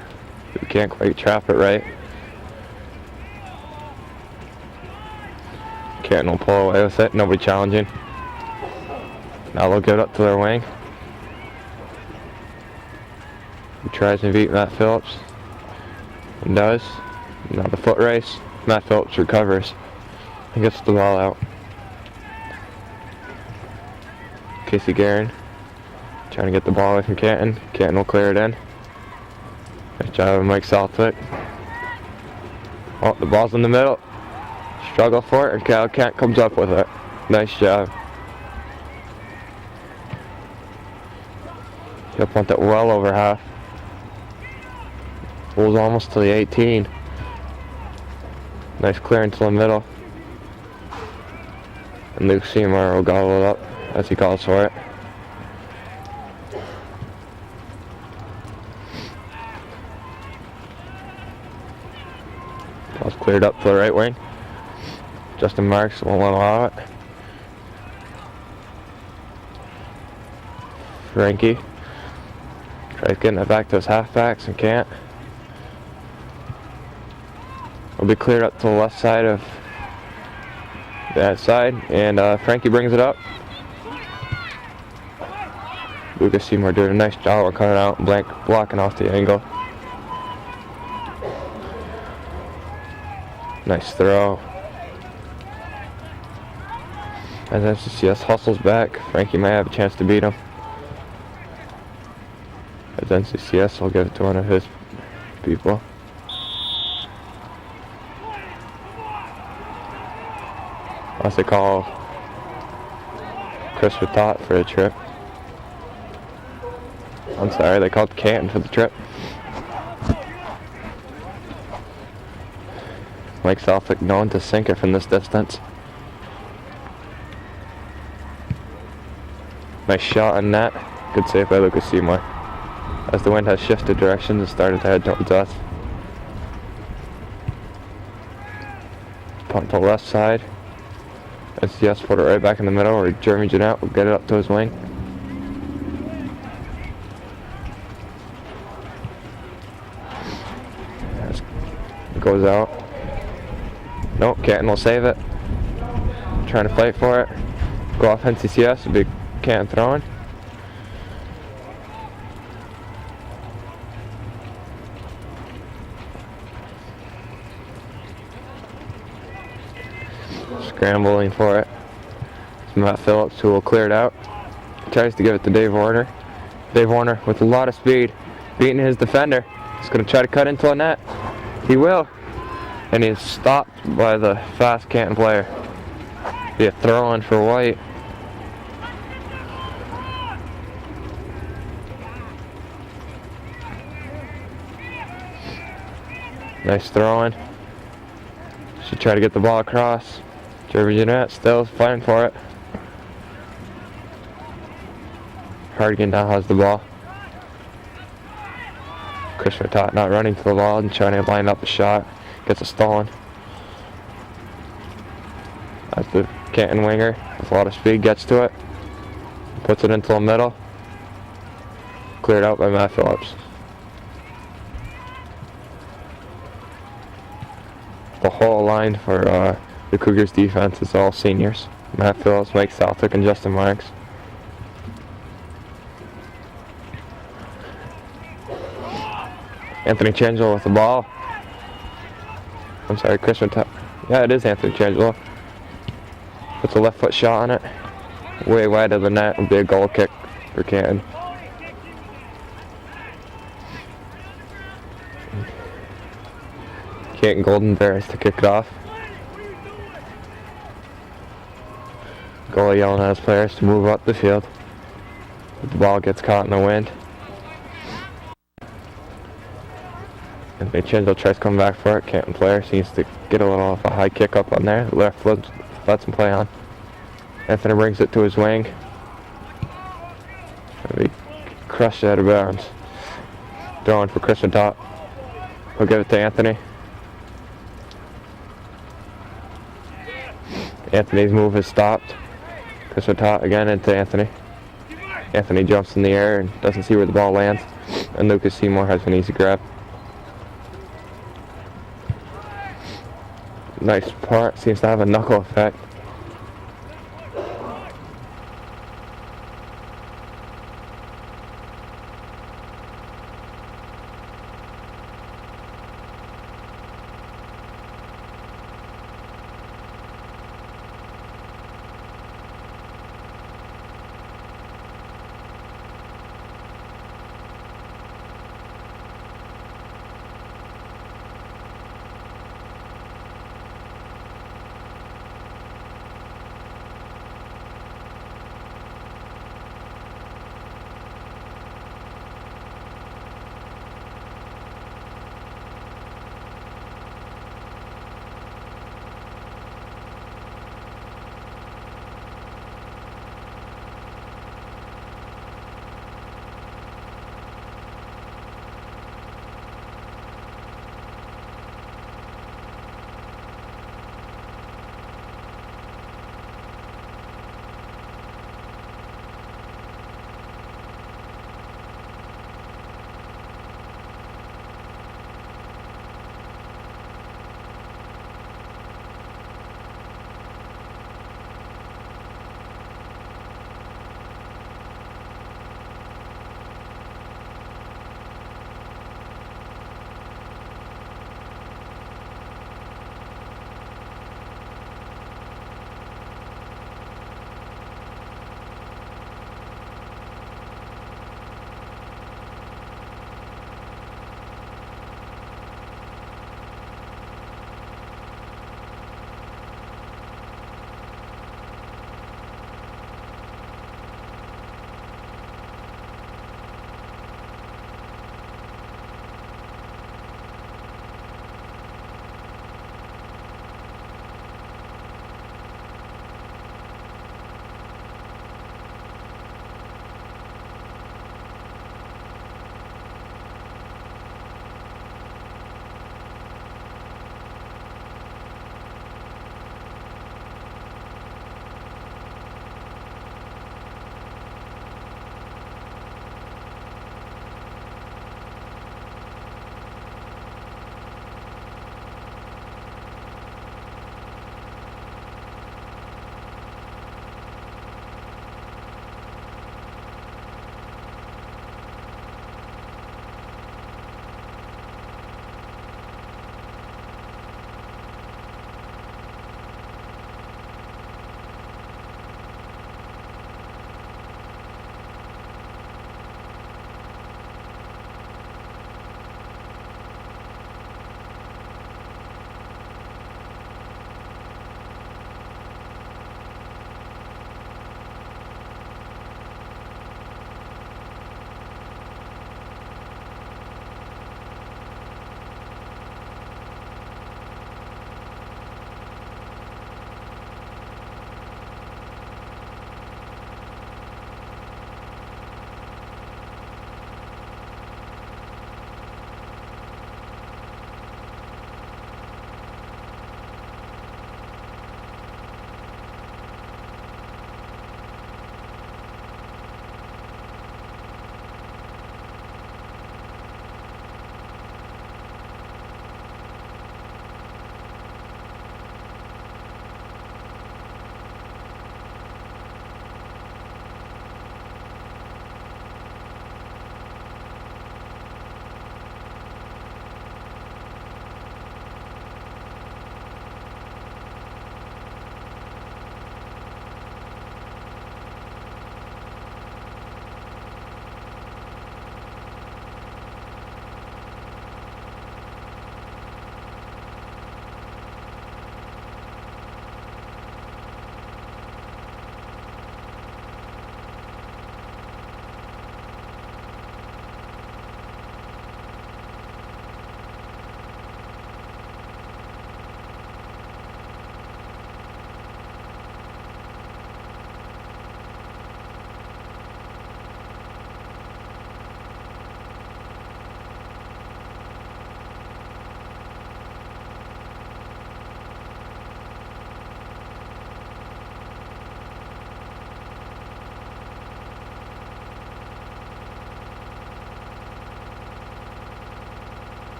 who can't quite trap it right. Canton will pull away with it, nobody challenging. Now they'll give it up to their wing. He tries to beat Matt Phillips. And does. Now the foot race. Matt Phillips recovers and gets the ball out. Casey Guerin trying to get the ball away from Canton. Canton will clear it in. Nice job of Mike Southwick. Oh, the ball's in the middle. Struggle for it, and Cal Kent comes up with it. Nice job. He'll punt it well over half. Was almost to the 18. Nice clearance to the middle. And Luke Seymour will gobble it up as he calls for it. Ball's cleared up to the right wing. Justin Marks won't allow it. Frankie tries getting it back to his halfbacks and can't. It'll be cleared up to the left side of that side, and Frankie brings it up. Lucas Seymour doing a nice job of coming out and blocking off the angle. Nice throw. As NCCS hustles back, Frankie may have a chance to beat him. As NCCS will give it to one of his people. Unless they call Chris Ratot for the trip. I'm sorry, they called Canton for the trip. Mike Southwick known to sink it from this distance. Nice shot on net. Good save by Lucas Seymour. As the wind has shifted directions and started to head towards us. Punt to the left side. NCCS put it right back in the middle where Jeremy Jeanette will get it up to his wing. It goes out. Nope, Canton will save it. Trying to fight for it. Go off NCCS, a big Canton throwing. Scrambling for it. It's Matt Phillips who will clear it out. Tries to give it to Dave Warner. Dave Warner with a lot of speed, beating his defender. He's going to try to cut into the net. He will. And he's stopped by the fast Canton player. Be a throw-in for White. Nice throw-in. Should try to get the ball across. Jeremy Jeanette still fighting for it. Hardigan now has the ball. Chris Ratot not running to the ball and trying to line up a shot. Gets it stolen. As the Canton winger with a lot of speed gets to it. Puts it into the middle. Cleared out by Matt Phillips. The whole line for the Cougars defense is all seniors. Matt Phillips, Mike Southwick, and Justin Marks. Anthony Changelo with the ball. I'm sorry, Chris Ratot. Yeah, it is Anthony Changelo. Puts a left foot shot on it. Way wide of the net. Would be a goal kick for Canton. Canton Golden Bears to kick it off. Goalie yelling at his players to move up the field. The ball gets caught in the wind. And Changelo tries to come back for it. Canton player seems to get a little of a high kick up on there. The left lets him play on. Anthony brings it to his wing. He crushed it out of bounds. Throwing for Chris Ratot. He'll give it to Anthony. Anthony's move is stopped. Chris Ratot again into Anthony. Anthony jumps in the air and doesn't see where the ball lands. And Lucas Seymour has an easy grab. Nice part, seems to have a knuckle effect.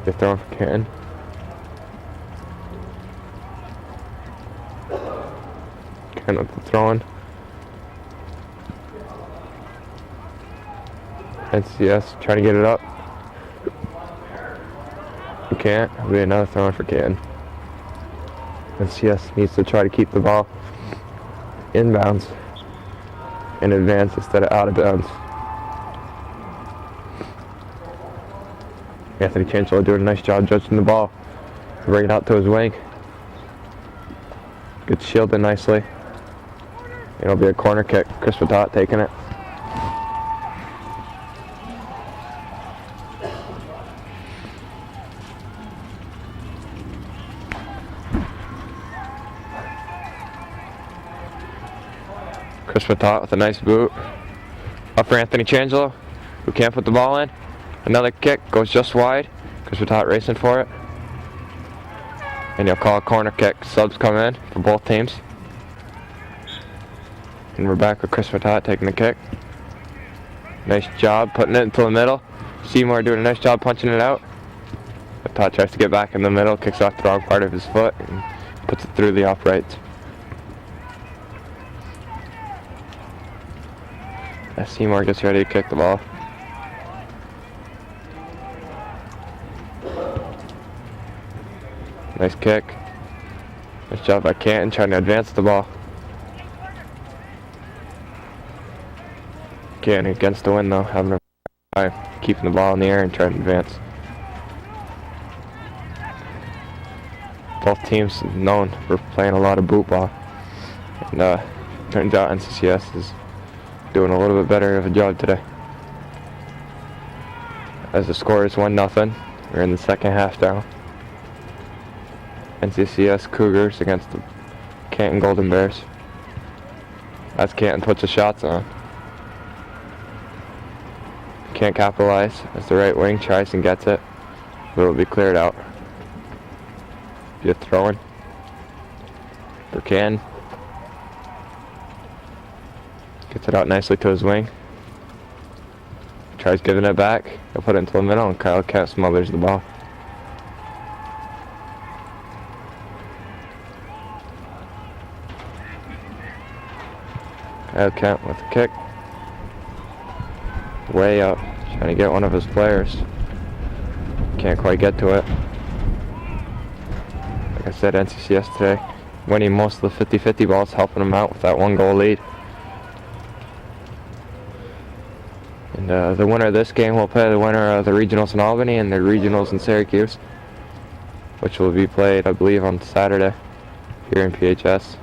They're throwing for Canton. Canton with the throwing. NCCS trying to get it up. We can't. It'll be another throwing for Canton. NCCS needs to try to keep the ball inbounds in advance instead of out of bounds. Anthony Chancellor doing a nice job judging the ball. Bring it out to his wing. Good shielding nicely. It'll be a corner kick. Chris Patat taking it. Chris Patat with a nice boot. Up for Anthony Changelo, who can't put the ball in. Another kick, goes just wide. Chris Patat racing for it. And he'll call a corner kick. Subs come in for both teams. And we're back with Chris Patat taking the kick. Nice job putting it into the middle. Seymour doing a nice job punching it out. Patat tries to get back in the middle, kicks off the wrong part of his foot, and puts it through the uprights. As Seymour gets ready to kick the ball. Nice kick. Nice job by Canton trying to advance the ball. Canton against the wind though, having a time keeping the ball in the air and trying to advance. Both teams known for playing a lot of boot ball. And turns out NCCS is doing a little bit better of a job today. As the score is 1-0, we're in the second half now. NCCS Cougars against the Canton Golden Bears. As Canton puts the shots on. Can't capitalize as the right wing tries and gets it, but it'll be cleared out. Be a throw-in for Canton. Gets it out nicely to his wing. Tries giving it back. He'll put it into the middle and Kyle Kent smothers the ball. Kyle Kent with the kick. Way up. Trying to get one of his players. Can't quite get to it. Like I said, NCCS today winning most of the 50-50 balls, helping them out with that 1-goal lead. And the winner of this game will play the winner of the regionals in Albany and the regionals in Syracuse, which will be played, I believe, on Saturday here in PHS.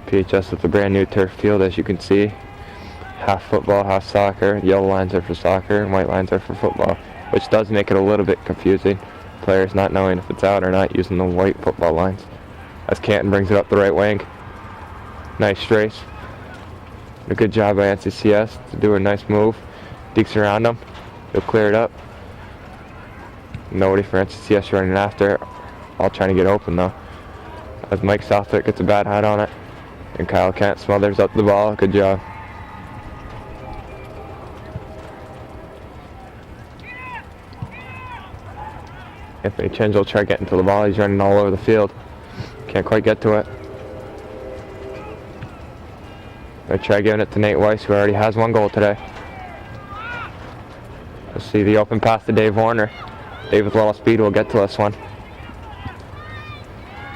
PHS with a brand new turf field, as you can see. Half football, half soccer. Yellow lines are for soccer and white lines are for football, which does make it a little bit confusing. Players not knowing if it's out or not using the white football lines. As Canton brings it up the right wing. Nice race. A good job by NCCS to do a nice move. Deeks around him. He'll clear it up. Nobody for NCCS running after. All trying to get open though. As Mike Southwick gets a bad hit on it. And Kyle Kent smothers up the ball. Good job. Anthony Chenge will try getting to the ball. He's running all over the field. Can't quite get to it. Gonna try giving it to Nate Weiss, who already has 1 goal today. We'll see the open pass to Dave Warner. Dave with a little speed will get to this one.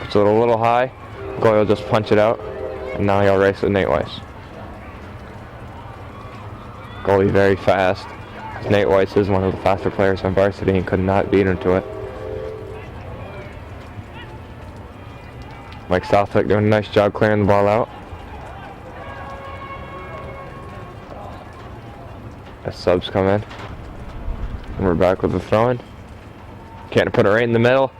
Puts it a little high. Goalie will just punch it out. And now he'll race with Nate Weiss. Goalie very fast. Nate Weiss is one of the faster players on varsity and could not beat him to it. Mike Southwick doing a nice job clearing the ball out. As subs come in. And we're back with the throw-in. Can't put it right in the middle.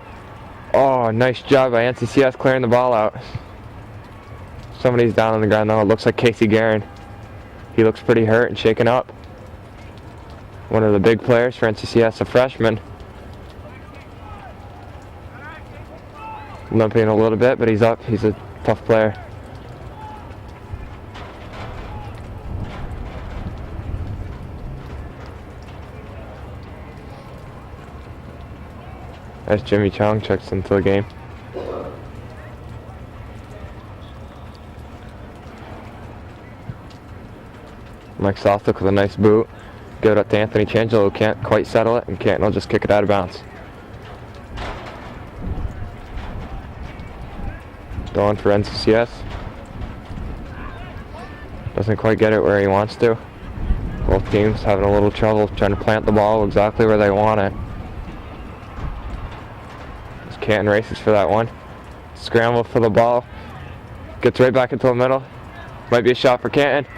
Oh, nice job by NCCS clearing the ball out. Somebody's down on the ground though. It looks like Casey Guerin. He looks pretty hurt and shaken up. One of the big players for NCCS, a freshman. Limping a little bit, but he's up. He's a tough player. As Jimmy Chong checks into the game. Mike Southwick with a nice boot. Give it up to Anthony Changelo, who can't quite settle it, and Canton will just kick it out of bounds. Going for NCCS. Doesn't quite get it where he wants to. Both teams having a little trouble trying to plant the ball exactly where they want it. As Canton races for that one. Scramble for the ball. Gets right back into the middle. Might be a shot for Canton.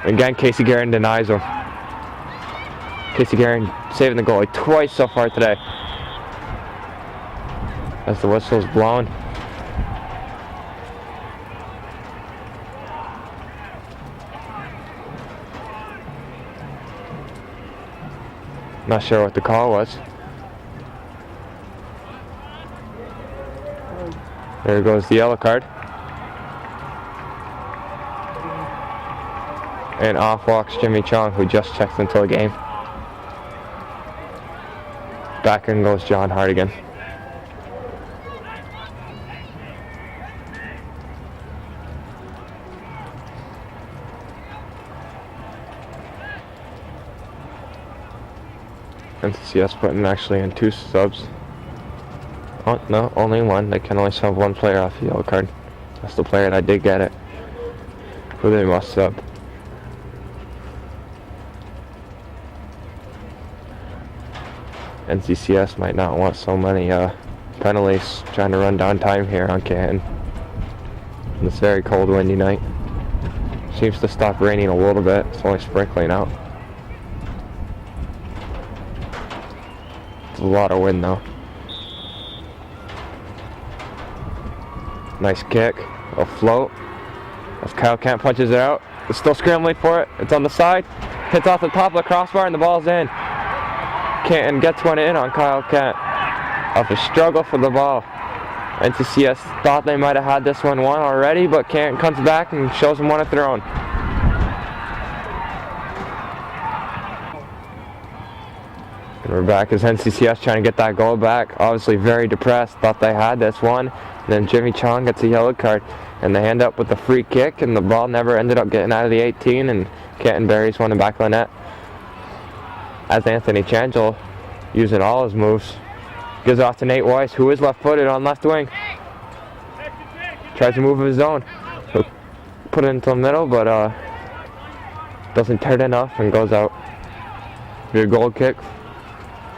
Again, Casey Guerin denies him. Casey Guerin saving the goalie twice so far today. As the whistle is blown. Not sure what the call was. There goes the yellow card. And off walks Jimmy Chong, who just checks into the game. Back in goes John Hardigan. NCCS putting actually in 2 subs. Oh, no, only 1. They can only sub 1 player off the yellow card. That's the player that did get it. Who they must sub. NCCS might not want so many penalties trying to run down time here on Canton. On this very cold, windy night. Seems to stop raining a little bit. It's only sprinkling out. It's a lot of wind though. Nice kick. A float. As Kyle Kent punches it out. It's still scrambling for it. It's on the side. Hits off the top of the crossbar and the ball's in. Canton gets one in on Kyle Kent. Off a struggle for the ball. NCCS thought they might have had this one won already, but Canton comes back and shows them one of their own. And we're back as NCCS trying to get that goal back. Obviously very depressed, thought they had this one. And then Jimmy Chong gets a yellow card, and they end up with a free kick, and the ball never ended up getting out of the 18, and Canton buries one in the back of the net. As Anthony Changelo, using all his moves, gives off to Nate Weiss, who is left-footed on left wing. Tries to move of his own. He'll put it into the middle, but doesn't turn enough and goes out. Good goal kick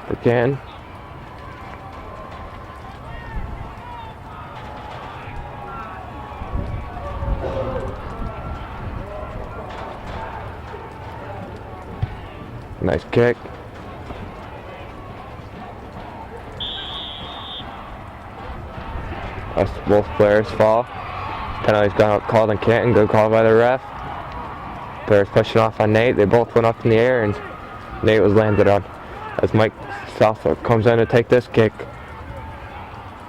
for Canton. Nice kick. As both players fall. Penalty's called on Canton. Good call by the ref. Players pushing off on Nate. They both went up in the air and Nate was landed on. As Mike Southwick comes in to take this kick.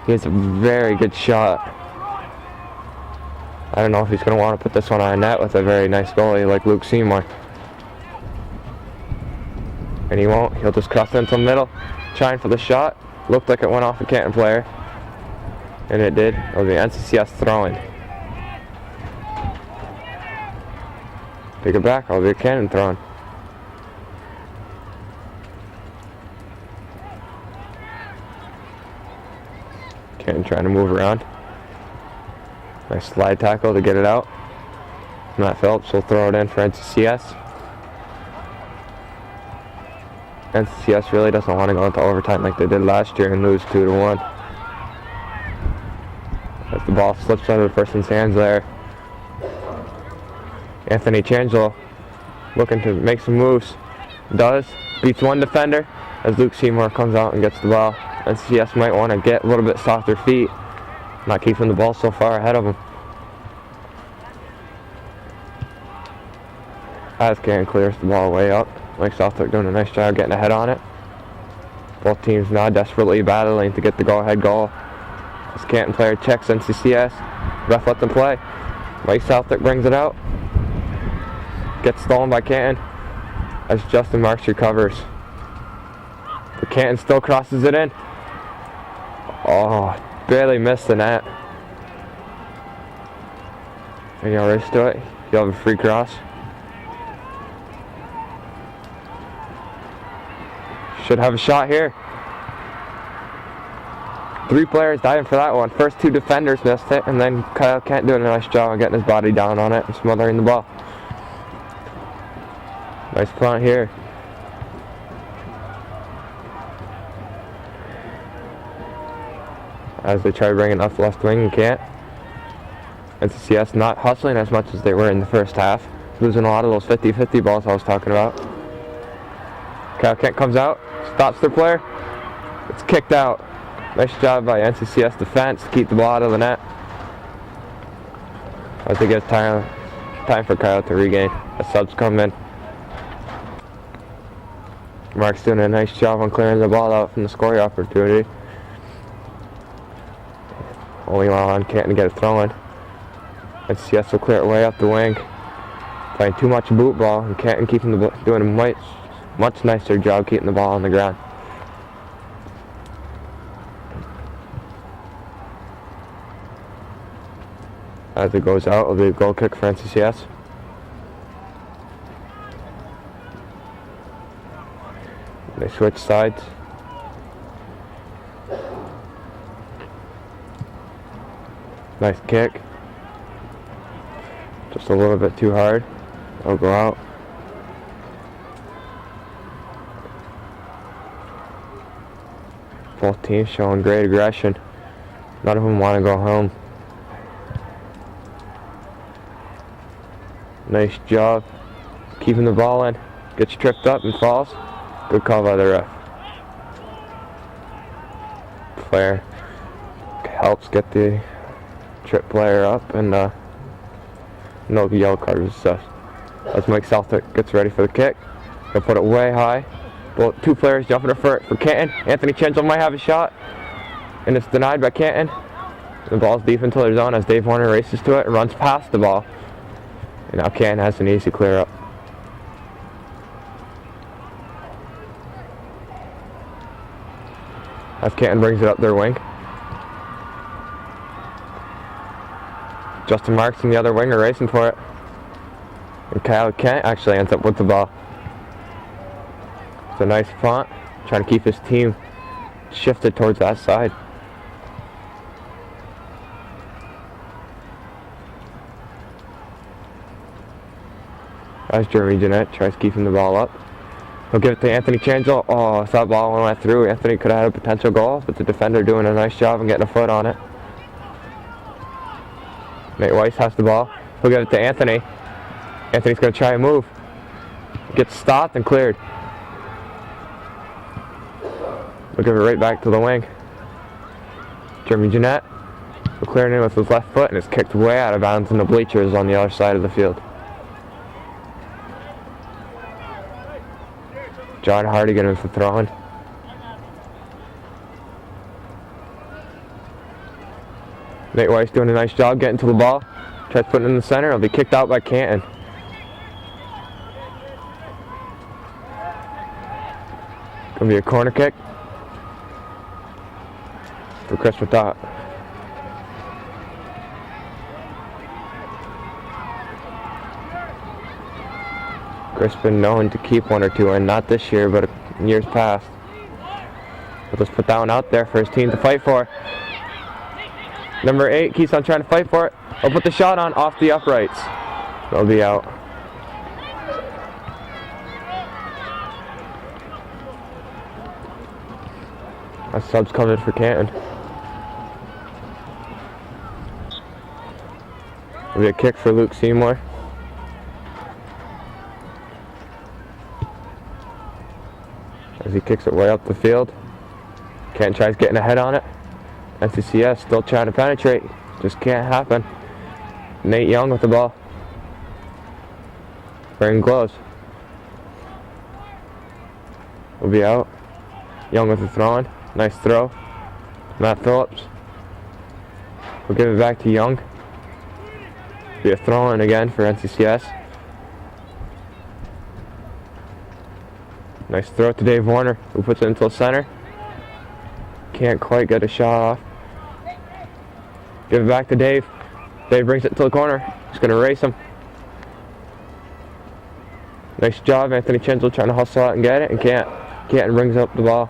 He has a very good shot. I don't know if he's going to want to put this one on a net with a very nice goalie like Luke Seymour. And he won't. He'll just cross it into the middle, trying for the shot. Looked like it went off a Canton player. And it did. It was the NCCS throwing. Take it back. I'll be a Canton throwing. Canton trying to move around. Nice slide tackle to get it out. Matt Phillips will throw it in for NCCS. NCCS really doesn't want to go into overtime like they did last year and lose 2-1. As the ball slips out of the person's hands there. Anthony Changelo looking to make some moves. Does. Beats one defender as Luke Seymour comes out and gets the ball. NCCS might want to get a little bit softer feet. Not keeping the ball so far ahead of them. As Canton clears the ball way up. Mike Southwick doing a nice job getting ahead on it. Both teams now desperately battling to get the go-ahead goal. This Canton player checks NCCS. Ref let them play. Mike Southwick brings it out. Gets stolen by Canton as Justin Marks recovers. But Canton still crosses it in. Oh, barely missed the net. And you'll race to it. You'll have a free cross. Should have a shot here. 3 players diving for that one. First 2 defenders missed it, and then Kyle Canton doing a nice job of getting his body down on it and smothering the ball. Nice punt here. As they try to bring it off the left wing and can't. NCCS not hustling as much as they were in the first half. Losing a lot of those 50-50 balls I was talking about. Kyle Kent comes out, stops their player. It's kicked out. Nice job by NCCS defense to keep the ball out of the net. As they get time for Kyle to regain. The subs come in. Mark's doing a nice job on clearing the ball out from the scoring opportunity. Only on Canton to get it thrown. NCCS will clear it way up the wing. Playing too much boot ball, and Canton doing a much nicer job keeping the ball on the ground. As it goes out, it'll be a goal kick for NCCS. They switch sides. Nice kick. Just a little bit too hard. It'll go out. Both teams showing great aggression. None of them want to go home. Nice job keeping the ball in. Gets tripped up and falls. Good call by the ref. Player helps get the trip player up, and no yellow card was assessed. As Mike Southwick gets ready for the kick. He'll put it way high. Both 2 players jumping for Canton. Anthony Chenzel might have a shot, and it's denied by Canton. The ball's deep into their zone as Dave Warner races to it and runs past the ball. And now Canton has an easy clear up. As Canton brings it up their wing. Justin Marks and the other wing are racing for it. And Kyle Kent actually ends up with the ball. It's a nice punt, trying to keep his team shifted towards that side. As Jeremy Jeanette tries keeping the ball up. He'll give it to Anthony Changel. Oh, if that ball went through, Anthony could have had a potential goal, but the defender doing a nice job and getting a foot on it. Nate Weiss has the ball. He'll give it to Anthony. Anthony's going to try and move. Gets stopped and cleared. We'll give it right back to the wing. Jeremy Jeanette will clear it in with his left foot, and it's kicked way out of bounds in the bleachers on the other side of the field. John Hardigan with the throw-in. Nate Weiss doing a nice job getting to the ball. Tries putting it in the center. It'll be kicked out by Canton. Gonna be a corner kick for Chris Matot. Chris been known to keep 1 or 2 in, not this year, but in years past. We'll just put that one out there for his team to fight for. Number 8 keeps on trying to fight for it. He'll put the shot on off the uprights. They'll be out. A sub's coming for Canton. It'll be a kick for Luke Seymour. As he kicks it way up the field. Canton tries getting ahead on it. NCCS still trying to penetrate. Just can't happen. Nate Young with the ball. Wearing gloves. Will be out. Young with the throw-in. Nice throw. Matt Phillips. We'll give it back to Young. Be a throw-in again for NCCS. Nice throw to Dave Warner, who puts it into the center. Can't quite get a shot off. Give it back to Dave. Dave brings it to the corner. He's going to race him. Nice job, Anthony Chinzel trying to hustle out and get it, and can't. Canton brings up the ball.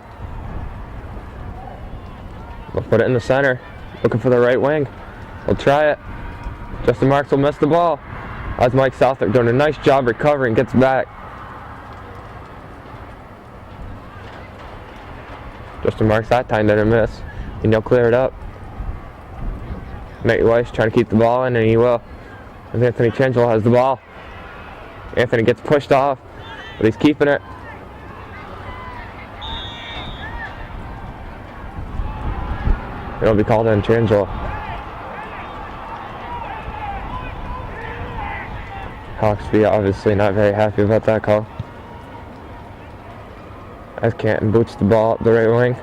We'll put it in the center. Looking for the right wing. We'll try it. Justin Marks will miss the ball. That's Mike Southwick doing a nice job recovering. Gets back. Justin Marks that time didn't miss. And he'll clear it up. Nate Weiss trying to keep the ball in, and he will. As Anthony Chinzel has the ball. Anthony gets pushed off, but he's keeping it. It'll be called in Chinzel. Hawksby obviously not very happy about that call. As Canton boots the ball up the right wing.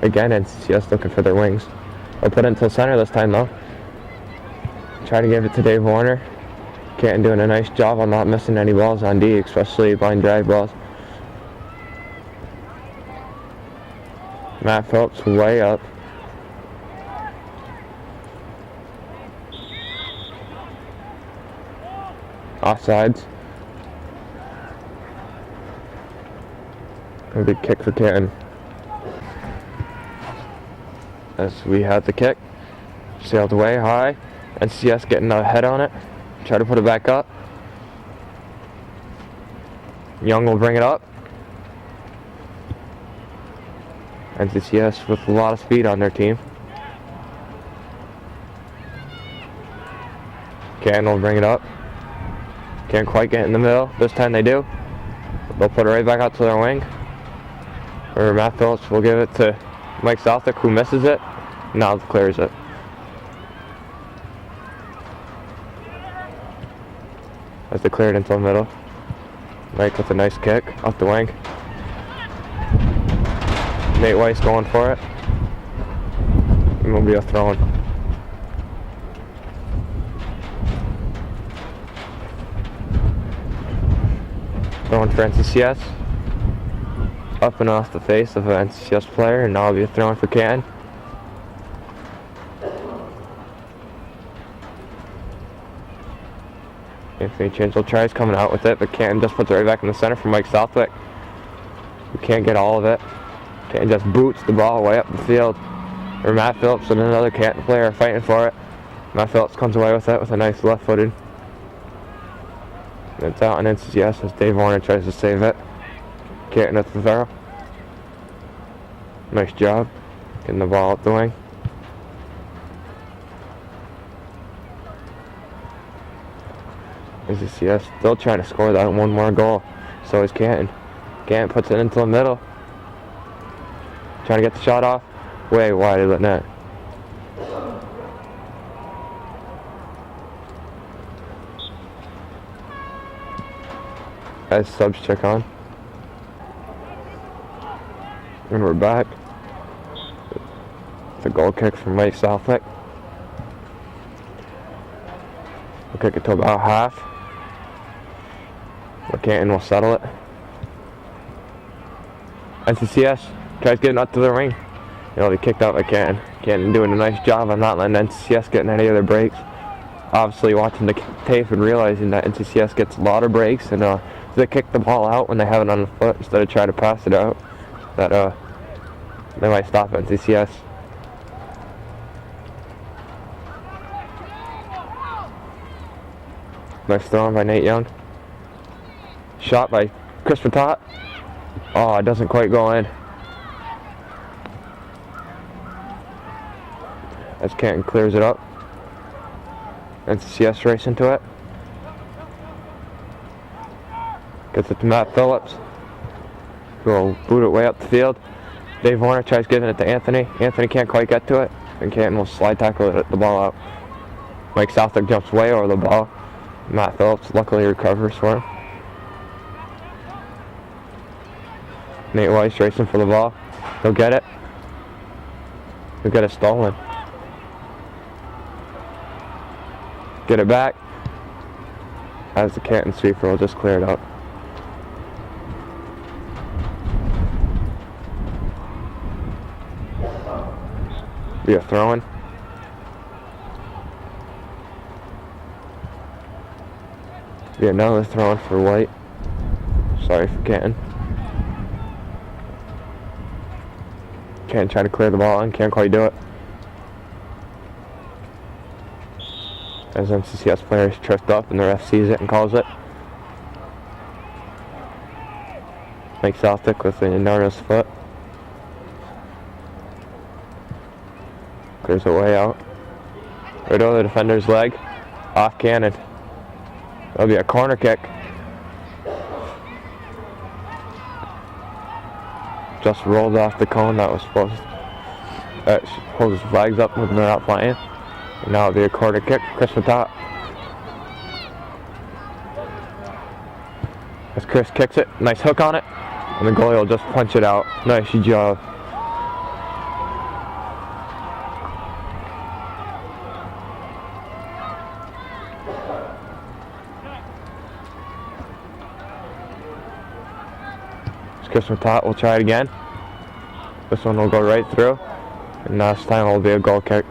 Again, NCCS looking for their wings. They'll put it into the center this time though. Try to give it to Dave Warner. Canton doing a nice job on not missing any balls on D, especially line drive balls. Matt Phillips way up. Offsides. A big kick for Canton. As we had the kick. Sailed away high. NCCS getting a head on it. Try to put it back up. Young will bring it up. NCCS with a lot of speed on their team. Canton will bring it up. Can't quite get in the middle. This time they do. They'll put it right back out to their wing. Or Matt Phillips will give it to Mike Southwick, who misses it. Now clears it. As they clear it into the middle. Mike with a nice kick off the wing. Nate Weiss going for it. And will be a throw-in. Throwing for NCCS. Up and off the face of an NCCS player, and now it'll be a throw-in for Canton. Anthony Chinzel tries coming out with it, but Canton just puts it right back in the center for Mike Southwick. We can't get all of it. Canton just boots the ball way up the field. Or Matt Phillips and another Canton player are fighting for it. Matt Phillips comes away with it with a nice left-footed. And it's out on NCCS as Dave Warner tries to save it. Canton at the throw. Nice job getting the ball up the wing. NCCS still trying to score that one more goal. So is Canton. Canton puts it into the middle. Trying to get the shot off. Way wide of the net. As subs check on. And we're back. It's a goal kick from Mike Southwick. We'll kick it to about half. But Canton will settle it. NCCS tries getting up to the ring. It'll be kicked out by Canton. Canton doing a nice job on not letting NCCS getting any of their breaks. Obviously watching the tape and realizing that NCCS gets a lot of breaks, and they kick the ball out when they have it on the foot instead of trying to pass it out. That they might stop NCCS. Nice throw by Nate Young. Shot by Chris Patat. Oh, it doesn't quite go in. As Canton clears it up. NCCS race into it. Gets it to Matt Phillips. Will boot it way up the field. Dave Warner tries giving it to Anthony. Anthony can't quite get to it. And Canton will slide tackle the ball out. Mike Southwick jumps way over the ball. Matt Phillips luckily recovers for him. Nate Weiss racing for the ball. He'll get it. He'll get it stolen. Get it back. As the Canton sweeper will just clear it out. Be a throw-in. Be another throw-in for White. Sorry for Canton. Canton trying to clear the ball and can't quite do it. As NCCS players tripped up and the ref sees it and calls it. Mike Southwick with an enormous foot. Clears a way out. Right over the defender's leg. Off Cannon. That'll be a corner kick. Just rolled off the cone that was supposed to hold his flags up when they're not flying. And now it'll be a corner kick. Chris Matat. As Chris kicks it, nice hook on it. And the goalie will just punch it out. Nice job. Chris Matat will try it again. This one will go right through. And last time it will be a goal kick.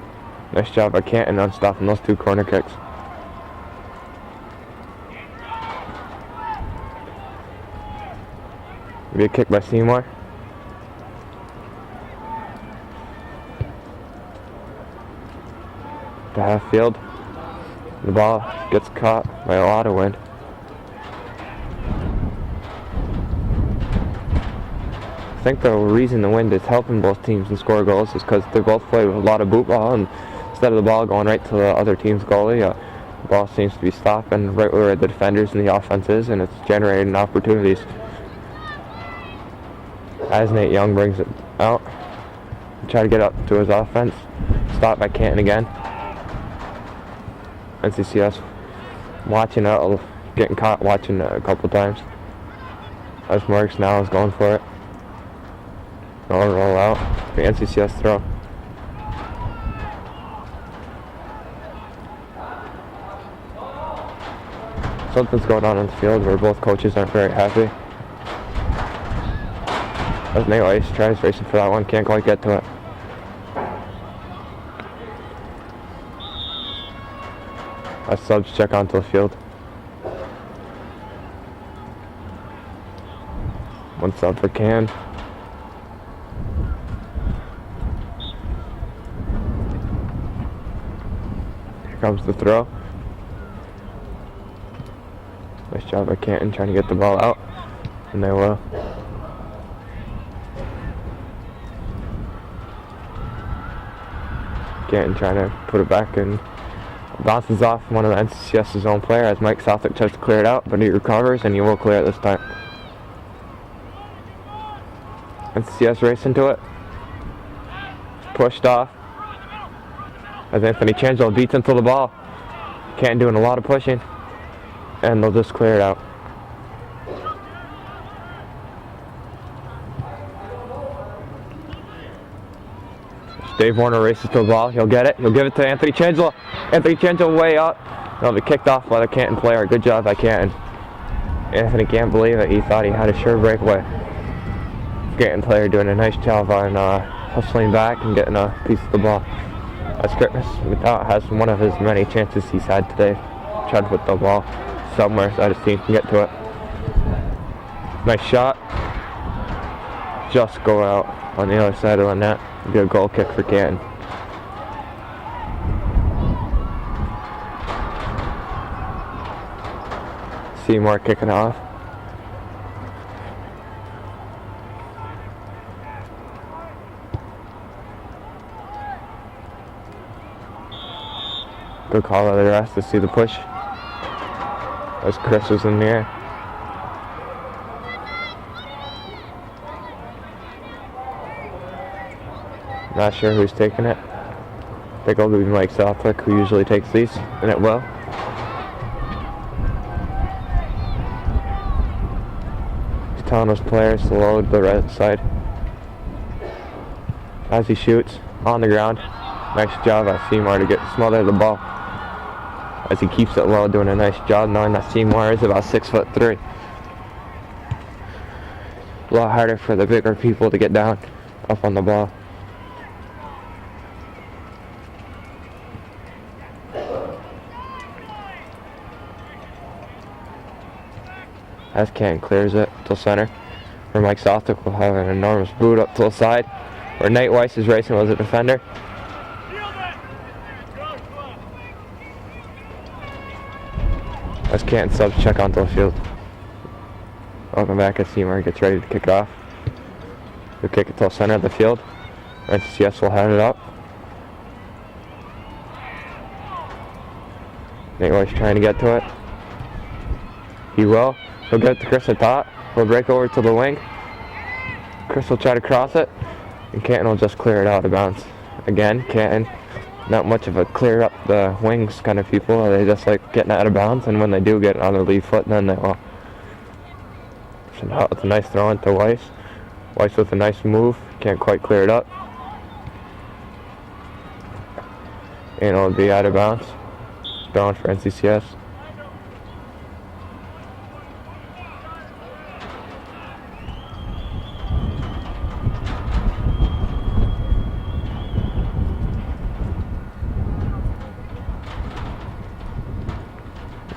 Nice job by Canton on stopping those two corner kicks. Be a kick by Seymour. To half field. The ball gets caught by a lot of wind. I think the reason the wind is helping both teams and score goals is because they both play with a lot of boot ball, and instead of the ball going right to the other team's goalie, the ball seems to be stopping right where the defenders and the offense is, and it's generating opportunities. As Nate Young brings it out, try to get up to his offense, stopped by Canton again. NCCS watching it, getting caught watching it a couple times. As Marks now is going for it. Roll out. The NCCS throw. Something's going on the field where both coaches aren't very happy. As Nate Weiss tries racing for that one, can't quite get to it. As subs check onto the field. One sub for Can. Comes the throw. Nice job by Canton trying to get the ball out, and they will. Canton trying to put it back and bounces off one of the NCCS's own player as Mike Southwick tries to clear it out, but he recovers and he will clear it this time. NCCS race into it. Pushed off. As Anthony Changel beats into the ball. Canton doing a lot of pushing. And they'll just clear it out. Dave Warner races to the ball. He'll get it. He'll give it to Anthony Changel. Anthony Changel way up. It'll be kicked off by the Canton player. Good job by Canton. Anthony can't believe it. He thought he had a sure breakaway. Canton player doing a nice job on hustling back and getting a piece of the ball. As Chris Matat has one of his many chances he's had today. Tried to put the ball somewhere so his team can get to it. Nice shot. Just go out on the other side of the net. It'll be a goal kick for Canton. Seymour kicking off. Good call out of the rest to see the push. As Chris was in the air. Not sure who's taking it. I think it'll be Mike Southwick who usually takes these, and it will. He's telling his players to load the right side. As he shoots on the ground. Nice job by Seymour to get smother the ball. As he keeps it low, doing a nice job knowing that Seymour is about 6'3". A lot harder for the bigger people to get down up on the ball. as Canton clears it till center, where Mike Southwick will have an enormous boot up to the side, where Nate Weiss is racing as a defender. As Canton subs check onto the field. Welcome back as Seymour gets ready to kick it off. He'll kick it till center of the field. NCCS will head it up. Nate Weiss trying to get to it. He will. He'll get it to Chris at top. He'll break over to the wing. Chris will try to cross it, and Canton will just clear it out of bounds. Again, Canton, not much of a clear up the wings kind of people. They just like getting out of bounds, and when they do get it on their lead foot, then they will. So now it's a nice throw into Weiss. Weiss with a nice move. Can't quite clear it up. And it'll be out of bounds. Thrown for NCCS.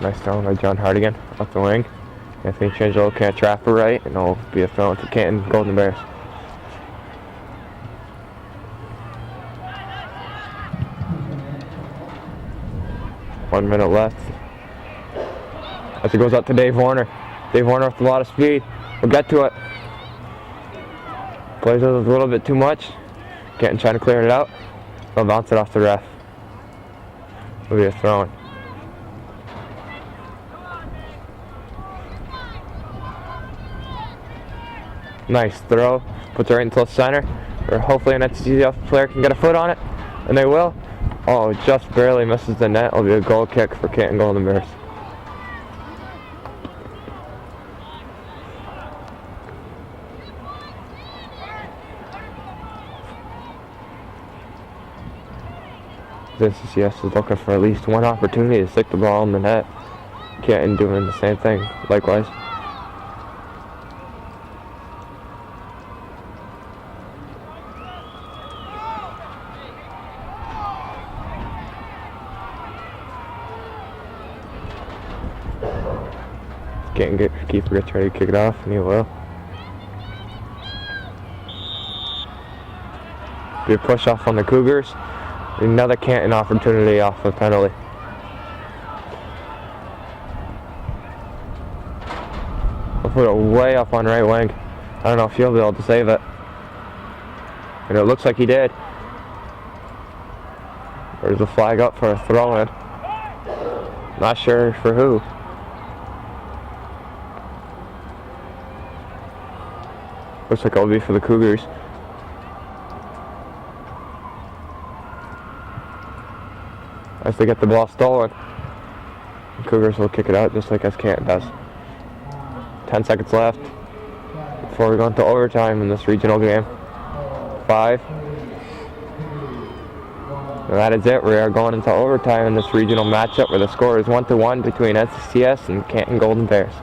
Nice throw by John Hardigan off the wing. Anthony Changelo can't trap her right, and it'll be a throw to Canton Golden Bears. One minute left. As it goes out to Dave Warner. Dave Warner with a lot of speed. We'll get to it. Plays it a little bit too much. Canton trying to clear it out. They'll bounce it off the ref. It'll be a throw-in. Nice throw. Puts it right into the center. Or hopefully an NCCS player can get a foot on it. And they will. Oh, just barely misses the net. It'll be a goal kick for Canton Golden Bears. NCCS is looking for at least one opportunity to stick the ball in the net. Canton doing the same thing, likewise. Keeper gets ready to kick it off, and he will. Be a push off on the Cougars. Another Canton opportunity off the penalty. I'll put it way up on right wing. I don't know if he'll be able to save it. And it looks like he did. There's a flag up for a throw-in. Not sure for who. Looks like it'll be for the Cougars. As they get the ball stolen, the Cougars will kick it out just like as Canton does. 10 seconds left before we go into overtime in this regional game. 5. And that is it. We are going into overtime in this regional matchup where the score is 1-1 between NCCS and Canton Golden Bears.